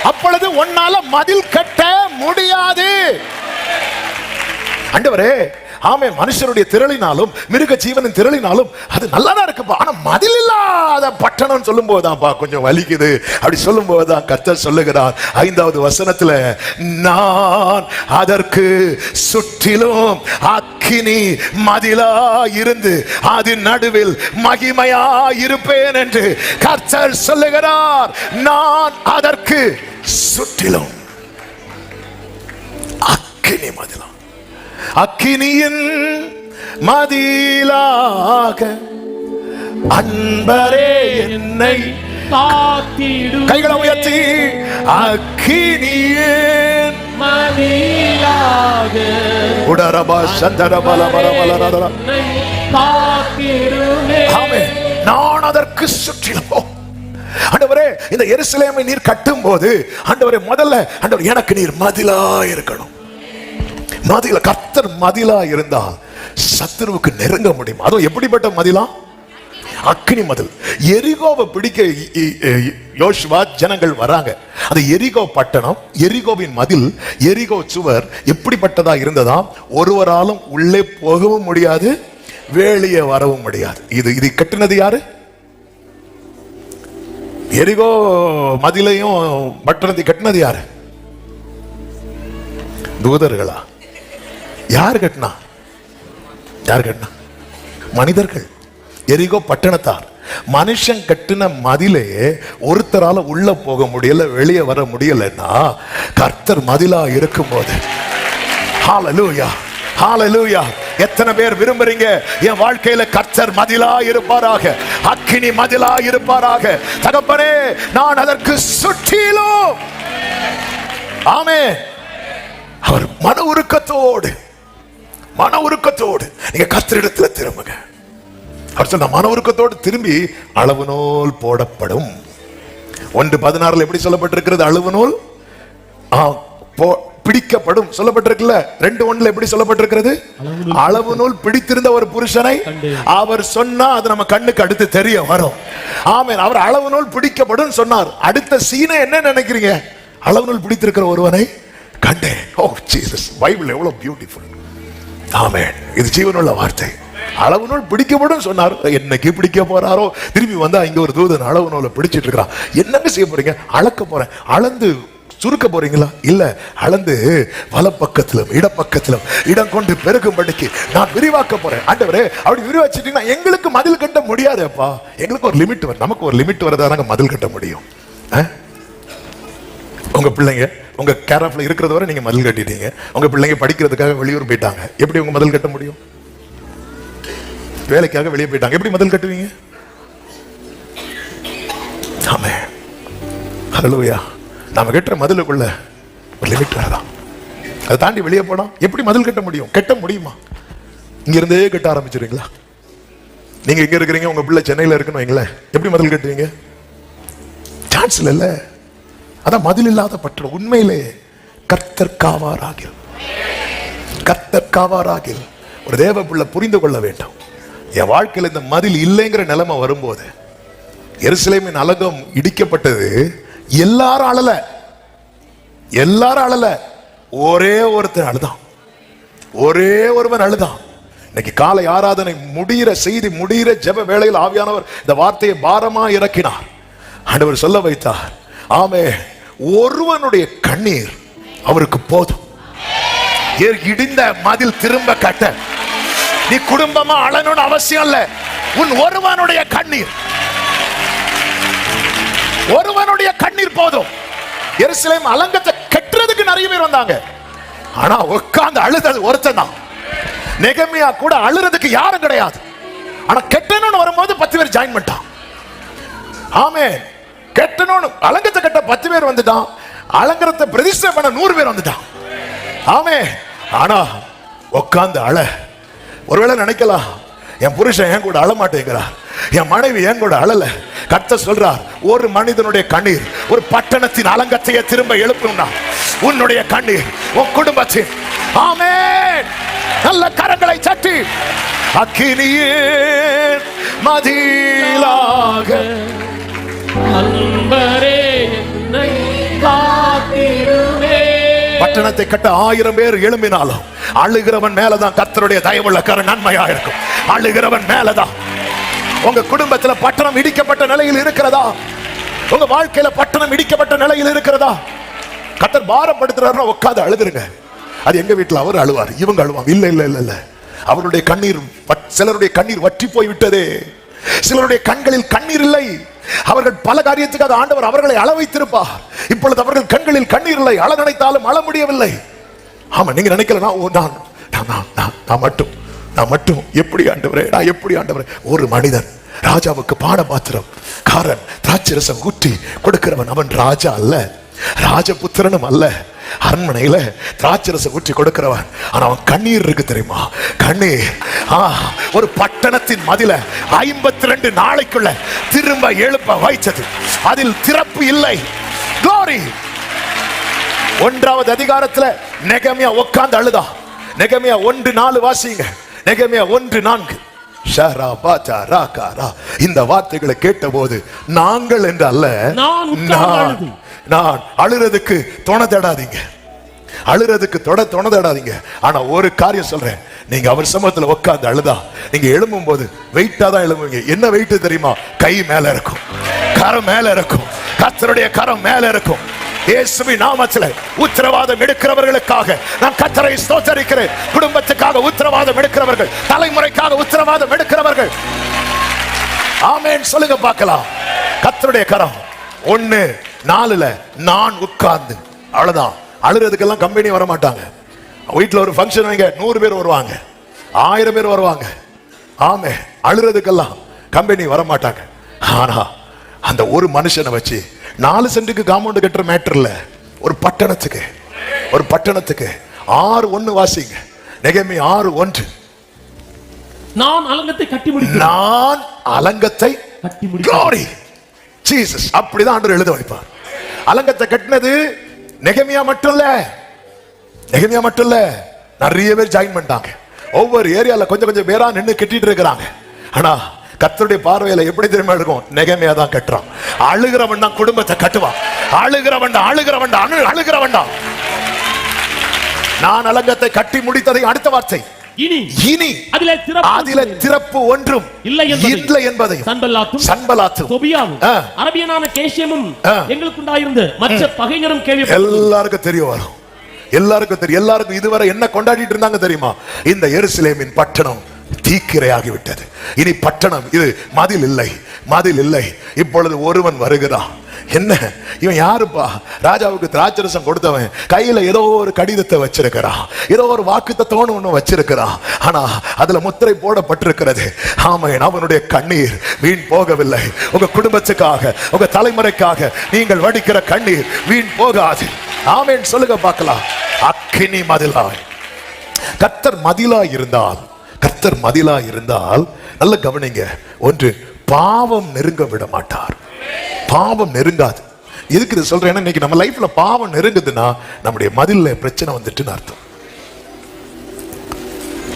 அப்பொழுது உன்னால மதில் கட்ட முடியாது. ஆண்டவரே, ஆமே, மனுஷருடைய திரளினாலும் மிருக ஜீவனின் திரளினாலும் அது நல்லாதான் இருக்குப்பா, ஆனா மதில் இல்லாத பட்டணம் சொல்லும் போதுதான்ப்பா கொஞ்சம் வலிக்குது. அப்படி சொல்லும் போதுதான் கர்த்தர் சொல்லுகிறார் 5வது வசனத்துல, நான் அதற்கு சுற்றிலும் அக்கினி மதிலா இருந்து அதன் நடுவில் மகிமையா இருப்பேன் என்று கர்த்தர் சொல்லுகிறார். நான் அதற்கு சுற்றிலும் அக்கினி மதிலா, அக்கினியின் மதிலாக அன்பரே என்னை காத்திடு. கைகளை உயர்த்தி, அக்கினியின் மதிலாக உடரபா சந்தரபல பலபலரதர காத்திடுமே. ஆமென். நான் அதற்கு சுற்றிலும். ஆண்டவரே, இந்த எருசலேமை நீர் கட்டும் போது ஆண்டவரே, முதல்ல ஆண்டவர் எனக்கு நீர் மதிலா இருக்கணும். மதில கர்த்தர் மதிலா இருந்தால் சத்துருவுக்கு நெருங்க முடியும். அதுவும் எப்படிப்பட்ட மதிலா? அக்கினி மதில். எரிகோவை பிடிக்க யோசுவா ஜனங்கள் வராங்க. அந்த எரிகோ பட்டணம், எரிகோவின் மதில், எரிகோ சுவர் எப்படிப்பட்டதா இருந்ததா? ஒருவராலும் உள்ளே போகவும் முடியாது, வெளியே வரவும் முடியாது. இது கட்டினது யாரு? எரிகோ மதிலையும் பட்டணத்தை கட்டினது யாரு? தூதர்களா? யார் கட்டினா? யார் கட்டினா? மனிதர்கள். எரிகோ பட்டணத்தார். மனுஷன் கட்டின மதிலே ஒருத்தரால உள்ள போக முடியல, வெளியே வர முடியலன்னா கர்த்தர் மதிலா இருக்கும் போது, ஹalleluya, ஹalleluya. எத்தனை பேர் விரும்புறீங்க என் வாழ்க்கையில கர்த்தர் மதிலா இருப்பாராக, அக்கினி மதிலா இருப்பாராக? தகப்பனே, நான் அதற்கு சுற்றிலும். ஆமென். அவர் மன உருக்கத்தோடு நீங்க கர்த்தரிடத்துல திரும்புங்க. அவர் சொன்ன மன உருக்கத்தோடு திரும்பி அளவு நூல் போடப்படும். 1:16 எப்படி சொல்லப்பட்டிருக்கிறது? அளவு நூல் பிடிக்கப்படும் சொல்லப்பட்டிருக்குல்ல. 2:1 எப்படி சொல்லப்பட்டிருக்கிறது? அளவு நூல் பிடித்திருந்த ஒரு புருஷனை அவர் சொன்னா அது நம்ம கண்ணுக்கு அடுத்து தெரிய வரும். ஆமென். அவர் அளவு நூல் பிடிக்கப்படும் சொன்னார். அடுத்த சீனை என்ன நினைக்கிறீங்க? அளவு நூல் பிடித்திருக்கிற ஒருவனை கண்டேன். ஓ ஜீசஸ், பைபிள் எவ்வளவு பியூட்டிஃபுல். ஆமென். இது ஜீவனுள்ள வார்த்தை. அளவு நூல் பிடிக்கப்படும் சொன்னார். என்னைக்கு பிடிக்க போறாரோ திரும்பி வந்தா இங்க ஒரு தூதன் அளவு நூலை பிடிச்சிட்டு இருக்கிறான். என்னங்க செய்ய போறீங்க? அளக்க போறேன். அளந்து சுருக்க போறீங்களா? இல்ல, அளந்து வலப்பக்கத்திலும் இடப்பக்கத்திலும் இடம் கொண்டு பெருகும்படிக்கு நான் விரிவாக்க போறேன். ஆண்டவரே, அப்படி விரிவாச்சிட்டீங்கன்னா எங்களுக்கு மதில் கட்ட முடியாதுப்பா. எங்களுக்கு ஒரு லிமிட் வரும். நமக்கு ஒரு லிமிட் வரதானாங்க மதில் கட்ட முடியும். உங்க பிள்ளைங்க உங்க கேர் ஆஃப்ல இருக்கிறத வரை நீங்க மதில் கட்டிட்டீங்க. உங்க பிள்ளைங்க படிக்கிறதுக்காக வெளியூர் போயிட்டாங்க, எப்படி உங்க மதில் கட்ட முடியும்? வேலைக்காக வெளியே போயிட்டாங்க, எப்படி மதில் கட்டுவீங்க? ஆமென். ஹல்லேலூயா. நாம கட்டுற மதிலுக்குள்ள ஒரு லிமிட் வரதான். அதை தாண்டி வெளியே போனா எப்படி மதில் கட்ட முடியும்? கட்ட முடியுமா? இங்க இருந்தே கட்ட ஆரம்பிச்சிருங்களா? நீங்க இங்க இருக்கிறீங்க, உங்க பிள்ளை சென்னையில இருக்குன்னு வைங்களேன், எப்படி மதில் கட்டுவீங்க? சான்ஸ் இல்ல. அதான் மதில் இல்லாத பட்டணம். உண்மையிலே கர்த்தர் காவாராகில், கர்த்தர் காவாராகில். ஒரு தேவ பிள்ளை புரிந்து கொள்ள வேண்டும். என் வாழ்க்கையில் இந்த மதில் இல்லைங்கிற நிலைமை வரும்போது, எருசலேமின் அலங்கம் இடிக்கப்பட்டது. எல்லாரும் அழல, ஒரே ஒருத்தர் அழுதான், ஒரே ஒருவன் அழுதான். இன்னைக்கு காலை ஆராதனை முடிகிற செய்தி முடிகிற ஜெப வேளையில் ஆவியானவர் இந்த வார்த்தையை பாரமா இறக்கினார். ஆண்டவர் சொல்ல வைத்தார். ஆமே, ஒருவனுடைய கண்ணீர் அவருக்கு போதும். இடிந்த மதில் திரும்ப கட்ட நீ குடும்பமா அழணும்னு அவசியம் இல்ல. உன் ஒருவனுடைய கண்ணீர், ஒருவனுடைய கண்ணீர் போதும். எருசலேம் அலங்கத்தை கட்டுறதுக்கு நிறைய பேர் வந்தாங்க, ஆனா உட்கார்ந்து அழுதது ஒருத்தன் தான். நெகமியா கூட அழுறதுக்கு யாரும் கிடையாது, ஆனா கெட்டணும்னு வரும்போது 10 பேர் ஜாயின் பண்ணிட்டான். ஆமென். கெட்டணும்னு அலங்கத்தை கட்ட 10 பேர் வந்துட்டான், அலங்கரத்தை பிரதிஷ்டை பண்ண 100 பேர் வந்துட்டான். ஆமென். ஆனா உட்கார்ந்து அழ. ஒருவேளை நினைக்கலாம், என் புருஷன் என் கூட அழ மாட்டேங்கிறார், என் மனைவி என் கூட அழல. கர்த்தர் சொல்றார், ஒரு மனிதனுடைய கண்ணீர் ஒரு பட்டணத்தின் அலங்கத்தையே திரும்ப எழுப்பும்னா உன்னுடைய கண்ணீர் உன் குடும்பத்தின். ஆமென். நல்ல கரங்களை தட்டி அக்கினியே மதிலாக அன்பரே என்னை காத்திடுவே. பட்டணத்தை கட்ட 1000 பேர் எழும்பினாலும் அழுகிறவன் மேலதான் கர்த்தருடைய தயவுள்ள கரம் நன்மையா இருக்கும். அழுகிறவன் மேலதான். உங்க குடும்பத்துல பட்டணம் இடிக்கப்பட்ட நிலையில் இருக்கிறதா? உங்க வாழ்க்கையில பட்டணம் இடிக்கப்பட்ட நிலையில் இருக்கிறதா? கர்த்தர் பாரப்படுத்துறாருன்னா உட்கார்ந்து அழுதுருங்க. அது எங்க வீட்டுல அவர் அழுவார், இவங்க அழுவாங்க. இல்ல இல்ல இல்ல இல்ல, அவருடைய கண்ணீர், சிலருடைய கண்ணீர் வற்றி போய் விட்டதே. சிலருடைய கண்களில் கண்ணீர் இல்லை. அவர்கள் பல காரியத்துக்காக ஆண்டவர் அவர்களை அள வைத்திருப்பார். இப்பொழுது அவர்கள் கண்களில் கண்ணீர் இல்லை, அழ நினைத்தாலும் அழ முடியவில்லை. ஆமா, நீங்க நினைக்கலாம், நான் மட்டும் எப்படி ஆண்டவரே, நான் எப்படி ஆண்டவரே. ஒரு மனிதன் ராஜாவுக்கு பான பாத்திரம் காரன் திராட்சரசம் ஊற்றி கொடுக்கிறவன் அவன் ராஜா அல்ல, ராஜபுத்திரனும் அல்ல. அரண்மனையில திராட்சரசம் ஊற்றி கொடுக்கிறவன், ஆனா அவன் கண்ணீர் இருக்கு தெரியுமா? கண்ணீர். ஒரு பட்டணத்தின் மதில 52 நாளைக்குள்ள திரும்ப எழுப்ப வைச்சது, அதில் திறப்பு இல்லை. Glory. 1வது அதிகாரத்துல நெகமியா உட்கார்ந்து அழுதா. நெகமியா 1:4 வாசிங்க. நெகமியா 1:4. இந்த வார்த்தைகளை கேட்டபோது நாங்கள் என்று அல்ல, நான் அழுறதுக்கு துணை தேடாதீங்க, அழுறதுக்கு துணை தேடாதீங்க. ஆனா ஒரு காரியம் சொல்றேன், நீங்க அவர் சமூகத்துல உட்கார்ந்து அழுதா நீங்க எழும்பும் போது வெயிட்டா தான் எழும்புவீங்க. என்ன வெயிட் தெரியுமா? கை மேல இருக்கும், கரம் மேல இருக்கும், கர்த்தருடைய கரம் மேல இருக்கும். இயேசுவின் நாமத்திலே உத்தரவாதம் எடுக்கிறவர்களுக்காக நான் கர்த்தரை ஸ்தோத்திரிக்கிறேன். குடும்பத்துக்காக உத்தரவாதம் எடுக்கிறவர்கள், தலைமுறைக்காக உத்தரவாதம் எடுக்கிறவர்கள், ஆமென் சொல்லுங்க பார்க்கலாம். கர்த்தருடைய கரம். 1:4 நான் உட்கார்ந்து அவ்வளவுதான். அழுறதுக்கெல்லாம் கம்பெனி வர மாட்டாங்க. வீட்டுல ஒரு ஃபங்க்ஷன் வைங்க, 100 பேர் வருவாங்க, 1000 பேர் வருவாங்க. ஆமே, அழுறதுக்கெல்லாம் கம்பெனி வர மாட்டாங்க. ஆனா அந்த ஒரு மனுஷனை வச்சு 4 சென்ட்டுக்கு காம்பவுண்ட் கட்டுற மேட்டர் இல்ல. ஒரு பட்டணத்துக்கு 6:1 வாசிங்க. நெகமியா 6:1. நான் அலங்கத்தை கட்டி முடிக்கிறேன். நான் அலங்கத்தை கட்டி முடிக்கிறேன். Glory. Jesus. அப்படிதான் ஆண்டவர் எழுத வைப்பார். அலங்கத்தை கட்டினது நெகமியா மட்டும் இல்ல, நெகமியா மட்டும் இல்ல, நிறைய பேர் ஜாயின் பண்ணிட்டாங்க. ஒவ்வொரு ஏரியால கொஞ்சம் பேரா நின்று கட்டிட்டு இருக்கிறாங்க. ஆனா கர்த்தருடைய பார்வையில எப்படி தெரியுமா இருக்கும்? நெகமியா தான் கட்டுறான். அழுகிறவன் தான் குடும்பத்தை கட்டுவான். அழுகிறவன். நான் அலங்கத்தை கட்டி முடித்ததை அடுத்த வார்த்தை, இனி அதிலே திறப்பு ஒன்றும் இல்லை என்பதை சன்பலாத்தும் தொபியாவும் அரபியனான கேஷியமும் எங்களுக்கு உண்டாயிருந்த மற்ற பகைஞரும் கேள்விப்பட்டார்கள். எல்லாருக்கும் தெரிய வரும், எல்லாருக்கும் தெரியும். எல்லாருக்கும் இதுவரை என்ன கொண்டாடிட்டு இருந்தாங்க தெரியுமா? இந்த எருசலேமின் பட்டணம் தீக்கிரையாகிவிட்டது. இனி பட்டணம் இது மதில் இல்லை. இப்பொழுது ஒருவன் வருகிறான். என்ன இவன் யாருப்பா? ராஜாவுக்கு திராட்சரசம் கொடுத்தவன். கையில ஏதோ ஒரு கடிதத்தை வச்சிருக்கிறான், ஏதோ ஒரு வாக்குத்தத்தோன்னு ஒண்ணு வச்சிருக்கிறான். ஆனா அதுல முத்திரை போடப்பட்டிருக்கிறது. ஆமென். அவனுடைய கண்ணீர் வீண் போகவில்லை. உங்க குடும்பத்துக்காக, உங்க தலைமுறைக்காக நீங்கள் வடிக்கிற கண்ணீர் வீண் போகாது. ஆமென் சொல்லுங்க பார்க்கலாம். அக்கினி மதிலாய். கர்த்தர் மதிலா இருந்தால் நல்ல கவனிங்க. ஒன்று, பாவம் நெருங்க விட மாட்டார். பாவம் நெருங்காது. எதுக்கு இது சொல்றேன்னா, இன்னைக்கு நம்ம லைஃப்ல பாவம் நெருங்குதுன்னா நம்முடைய மதில்ல பிரச்சனை வந்துட்டுன்னு அர்த்தம்.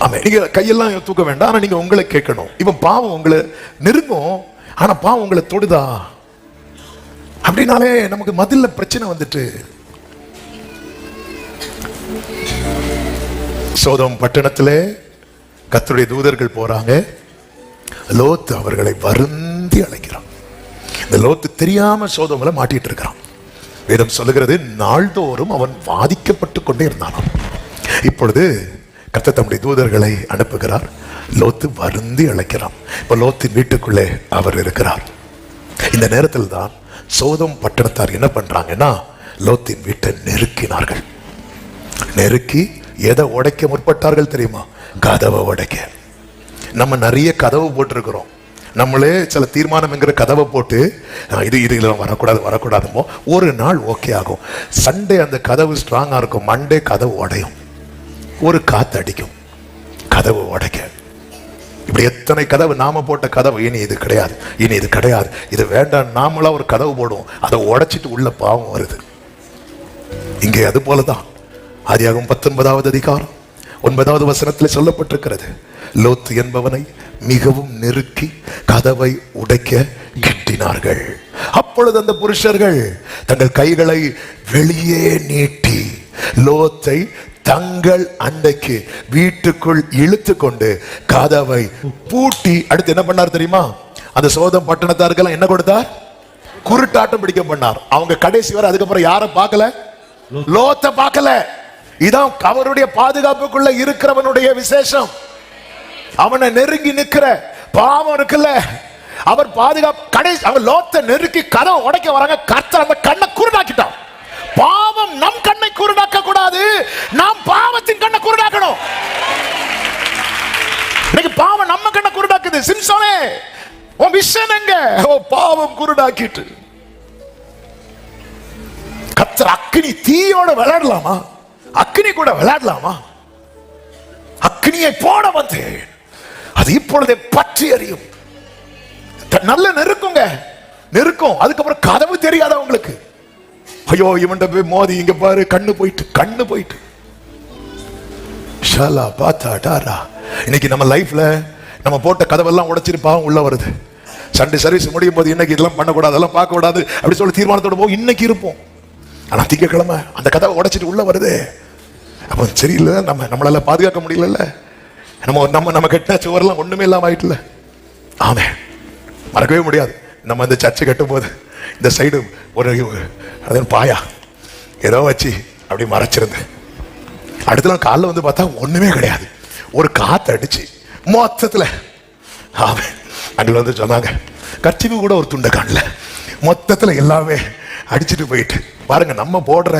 ஆமா, நீங்க கையெல்லாம் தூக்க வேண்டாம். ஆனா நீங்க உங்களை கேட்கணும், இவன் பாவம் உங்களை நெருங்கும், ஆனா பாவம் உங்களை தொடுதா அப்படின்னாலே நமக்கு மதில்ல பிரச்சனை வந்துட்டு. சோதோம் பட்டணத்திலே கர்த்தருடைய தூதர்கள் போறாங்க. லோத்து அவர்களை வருந்தி அழைக்கிறான். இந்த லோத்து தெரியாம சோதோம்ல மாட்டிட்டு இருக்கிறான். வேதம் சொல்லுகிறது, நாள்தோறும் அவன் வாதிக்கப்பட்டு கொண்டே இருந்தான். இப்பொழுது கர்த்தர் தம்முடைய தூதர்களை அனுப்புகிறார். லோத்து வருந்தி அழைக்கிறான். இப்ப லோத்தின் வீட்டுக்குள்ளே அவர் இருக்கிறார். இந்த நேரத்தில் தான் சோதம் பட்டணத்தார் என்ன பண்றாங்கன்னா, லோத்தின் வீட்டை நெருக்கினார்கள். நெருக்கி எதை உடைக்க முற்பட்டார்கள் தெரியுமா? கதவை உடைக்க. நம்ம நிறைய கதவு போட்டிருக்கிறோம். நம்மளே சில தீர்மானம் என்கிற கதவை போட்டு இது இதெல்லாம் வரக்கூடாதுமோ. ஒரு நாள் ஓகே ஆகும். சண்டே அந்த கதவு ஸ்ட்ராங்கா இருக்கும், மண்டே கதவு உடையும். ஒரு காத்து அடிக்கும், கதவு உடைக்க. இப்படி எத்தனை கதவு நாம போட்ட கதவு, இனி இது கிடையாது, இனி இது கிடையாது, இது வேண்டாம், நாமளா ஒரு கதவு போடுவோம், அதை உடைச்சிட்டு உள்ள பாவம் வருது. இங்கே அது போலதான் ஆதியாகமம் 19வது அதிகாரம் 9வது வசனத்தில் சொல்லப்பட்டிருக்கிறது. லோத்து என்பவனை மிகவும் நெருக்கி கதவை உடைக்க கிட்டினார்கள். அப்பொழுது அந்த புருஷர்கள் தங்கள் கைகளை வெளியே நீட்டி லோத்தை தங்கள் அண்டைக்கு வீட்டுக்குள் இழுத்து கொண்டு கதவை பூட்டி, அடுத்து என்ன பண்ணார் தெரியுமா? அந்த சோதம் பட்டணத்தார்கள் என்ன கொடுத்தார்? குருட்டாட்டம் பிடிக்க பண்ணார். அவங்க கடைசி வரை அதுக்கப்புறம் யாரை பார்க்கல? லோத்தை பார்க்கல. இதான் அவருடைய பாதுகாப்புக்குள்ள இருக்கிறவனுடைய விசேஷம். அவனை நெருங்கி நிக்கிற பாவம் இருக்குல்ல, அவர் பாதுகாப்பு. கடைசி அவர் லோத்தை நெருக்கி கதவை உடைக்க வராங்க. கர்த்தர் அந்த கண்ணை குருடாக்கிட்டான். பாவம் நம் கண்ணை குருடாக்க கூடாது, நாம் பாவத்தின் கண்ணை குருடாக்கணும். இன்னைக்கு பாவம் நம்ம கண்ணை குருடாக்குது. சிம்சோனே, உன் விஷயம் எங்க? பாவம் குருடாக்கிட்டு. கர்த்தர் அக்கினி தீயோட விளையாடலாமா? அக்கினி கூட விளையாடலாமா? அக்கினியை போட வந்தேன், அது இப்பொழுதே பற்றி எரியும். நல்ல நெருக்குங்க, நெருக்கும். அதுக்கப்புறம் கதவு தெரியாத உங்களுக்கு. ஐயோ, இவன்ட போய் மோதி, இங்க பாரு, கண்ணு போயிட்டு. ஷாலா பாத்தாடா. இன்னைக்கு நம்ம லைஃப்ல நம்ம போட்ட கதவெல்லாம் உடைச்சிட்டு பாவம் உள்ள வருது. சண்டே சர்வீஸ் முடியும் போது இன்னைக்கு இதெல்லாம் பண்ணக்கூடாது, அதெல்லாம் பார்க்க கூடாது அப்படி சொல்லி தீர்மானத்தோட போய் இன்னைக்கு இருப்போம். ஆனா திங்கக்கிழமை அந்த கதவை உடைச்சிட்டு உள்ள வருது. அப்போ சரியில்லை, நம்மளால பாதுகாக்க முடியல. நம்ம கட்டின சுவரெல்லாம் ஒண்ணுமே இல்லாம ஆயிட்டுல. ஆமே, மறக்கவே முடியாது. நம்ம இந்த சர்ச்சை கட்டும் போது இந்த சைடு ஒரு பாயா ஏதோ வச்சு அப்படி மறைச்சிருந்தேன். அடுத்த நாள் காலைல வந்து பார்த்தா ஒண்ணுமே கிடையாது. ஒரு காத்து அடிச்சு மொத்தத்துல ஆமே அங்கே வந்து சொன்னாங்க, கர்ச்சீஃபு கூட ஒரு துண்டை காணல, மொத்தத்துல எல்லாமே அடிச்சுட்டு போயிட்டு. பாருங்க, நம்ம போடுற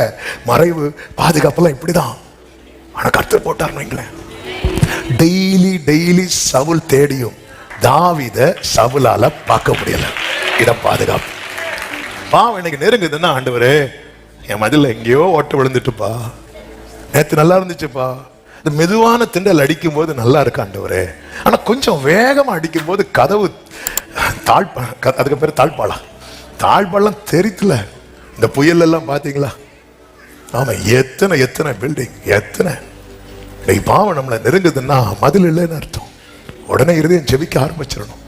மறைவு பாதுகாப்பெல்லாம் இப்படிதான். ஆனா கர்த்தர் போட்டார். டெய்லி சவுல் தேடியும் தாவீத சவுலால பார்க்க முடியல. இடம் பாதுகாப்பு. பாவம் இன்னைக்கு நெருங்குதுன்னா, ஆண்டவரே என் மதில எங்கேயோ ஓட்ட விழுந்துட்டுப்பா, நேத்து நல்லா இருந்துச்சுப்பா. இந்த மெதுவான திண்டல் அடிக்கும் போது நல்லா இருக்கு ஆண்டவரே, ஆனா கொஞ்சம் வேகமா அடிக்கும் போது கதவு அதுக்கு பேர் தாழ்பாளம் தெரித்துல. இந்த புயல் எல்லாம் பாத்தீங்களா? ஆமா, எத்தனை பில்டிங், எத்தனை. பாவம் நம்மளை நெருங்குதுன்னா மதில் இல்லைன்னு அர்த்தம். உடனே இருதயம் ஜெபிக்க ஆரம்பிச்சிடணும்.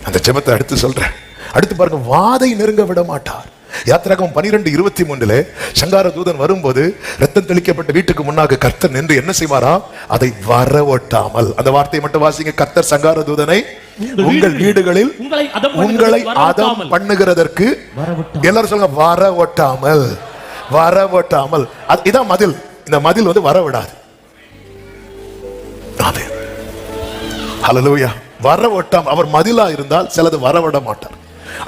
அந்த ஜெபத்தை அடுத்து சொல்றேன். அடுத்து பாருங்க, வாதை நெருங்க விட மாட்டார். யாத்திராகமம் 12:23 சங்கார தூதன் வரும்போது ரத்தம் தெளிக்கப்பட்ட வீட்டுக்கு முன்னாக கர்த்தர் நின்று என்ன செய்வாரா? அதை வரவொட்டாமல். அந்த வார்த்தையை மட்டும் வாசிங்க. கர்த்தர் சங்கார தூதனை உங்கள் வீடுகளில் உங்களை அதம் பண்ணுகிறதற்கு, எல்லாரும் சொல்லுங்க, வரவொட்டாமல். வரவொட்டாமல், இதான் மதில். இந்த மதில் வந்து வரவிடாது. ஹல்லேலூயா. வரவொட்டாம். அவர் மதிலா இருந்தால் சிலது வரவிட மாட்டார்.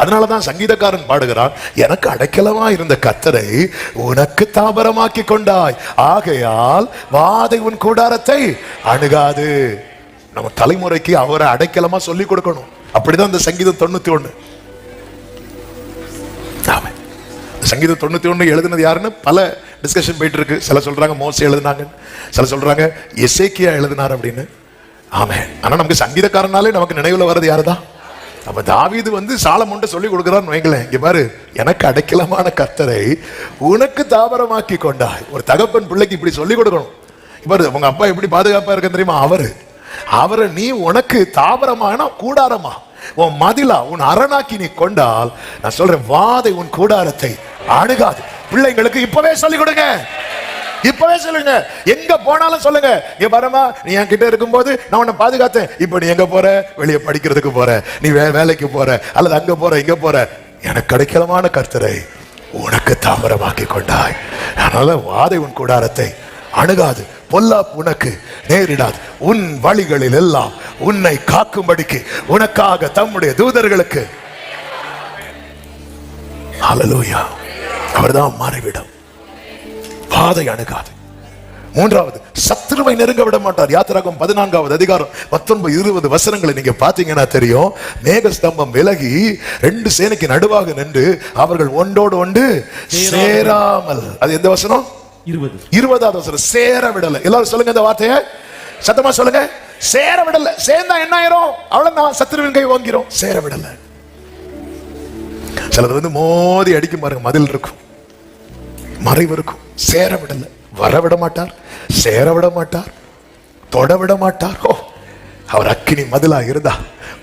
அதனாலதான் சங்கீதக்காரன் பாடுகிறான், எனக்கு அடைக்கலமா இருந்த கர்த்தரை உனக்கு தாபரமாக்கி கொண்டாய், ஆகையால் வாதை உன் கூடாரத்தை அணுகாது. நம்ம தலைமுறைக்கு அவரை அடைக்கலமா சொல்லி கொடுக்கணும். அப்படிதான் இந்த சங்கீதம் 91. சங்கீதம் 91 எழுதினது யாருன்னு பல டிஸ்கஷன் போயிட்டு இருக்கு. சில சொல்றாங்க மோசே எழுதினாங்க, சில சொல்றாங்க எசேக்கியா எழுதினார் அப்படின்னு. ஆமே, ஆனா நமக்கு சங்கீதக்காரனாலே நமக்கு நினைவுல வர்றது யாருதான்? அப்ப தாவீது வந்து சாலமோன்ட்ட சொல்லி கொடுக்கிறான்னு வைங்களேன், இங்க பாரு, எனக்கு அடைக்கலமான கர்த்தரை உனக்கு தாபரமாக்கி கொண்டாய். ஒரு தகப்பன் பிள்ளைக்கு இப்படி சொல்லி கொடுக்கணும். பாரு, உங்க அப்பா எப்படி பாதுகாப்பா இருக்க தெரியுமா? அவரை நீ உனக்கு தாபரமான கூடாரமா, உன் மதிலா, உன் அரணாக்கி நீ கொண்டால், நான் சொல்றேன், வாதை உன் கூடாரத்தை அணுகாது. பிள்ளைங்களுக்கு இப்பவே சொல்லிக் கொடுங்க, இப்பவே சொல்லுங்க. எங்க போனாலும் சொல்லுங்க, இங்க வரமா, நீ என் கிட்ட இருக்கும்போது நான் உன்னை பாதுகாத்தேன். இப்ப நீ எங்க போற? வெளியே படிக்கிறதுக்கு போற, நீ வேலைக்கு போற, அல்லது அங்க போற, இங்க போற, எனக்கு கிடைக்கலமான கர்த்தரை உனக்கு தாமரமாக்கி கொண்டாய். அதனால வாதை உன் கூடாரத்தை அணுகாது, பொல்லாப்பு உனக்கு நேரிடாது. உன் வழிகளில் எல்லாம் உன்னை காக்கும்படிக்கு உனக்காக தம்முடைய தூதர்களுக்கு. ஹல்லேலூயா. அவர்தான் மறைவிடம், பாதை அணுகாது. மூன்றாவது, சத்துருவை நெருங்க விட மாட்டார். யாத்திராகமம் 14வது அதிகாரம் 19-20 வசனங்களை நீங்க பாத்தீங்கன்னா தெரியும். மேகஸ்தம்பம் விலகி 2 சேனைக்கு நடுவாக நின்று அவர்கள் ஒன்றோடு ஒன்று சேராமல். அது எந்த வசனம்? 20வது வசனம். சேர விடல. எல்லாரும் சொல்லுங்க இந்த வார்த்தையை சத்தமா சொல்லுங்க. சேர விடல. சேர்ந்தா என்ன ஆயிரும்? அவ்வளவுதான், சத்துருவின் கை ஓங்கிரும். சேர விடல. சிலது மோதி அடிக்கும் பாருங்க, மதில் இருக்கும், மறைவு இருக்கும். சேர விடல. வர விட மாட்டார், சேர விட மாட்டார், தொட விட மாட்டார். அவர் அக்கினி மதிலா இருந்தா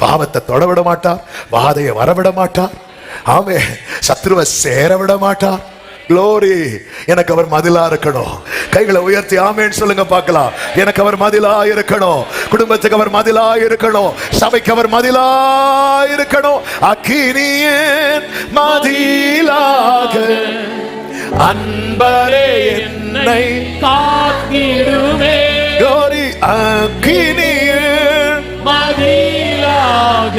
பாவத்தை தொட விட மாட்டார், வாதையை வரவிட மாட்டார். ஆமே, சத்ருவை சேர விட மாட்டார். க்ளோரி. எனக்கு அவர் மதிலா இருக்கணும். கைகளை உயர்த்தி ஆமேன்னு சொல்லுங்க பார்க்கலாம். எனக்கு அவர் மதிலா இருக்கணும். குடும்பத்துக்கு அவர் மதிலா இருக்கணும். சபைக்கு அவர் மதிலா இருக்கணும். அக்கினியின் மதிலாக அன்பரே என்னை காத்திடுமே. க்ளோரி. அக்கினியின் மதிலாக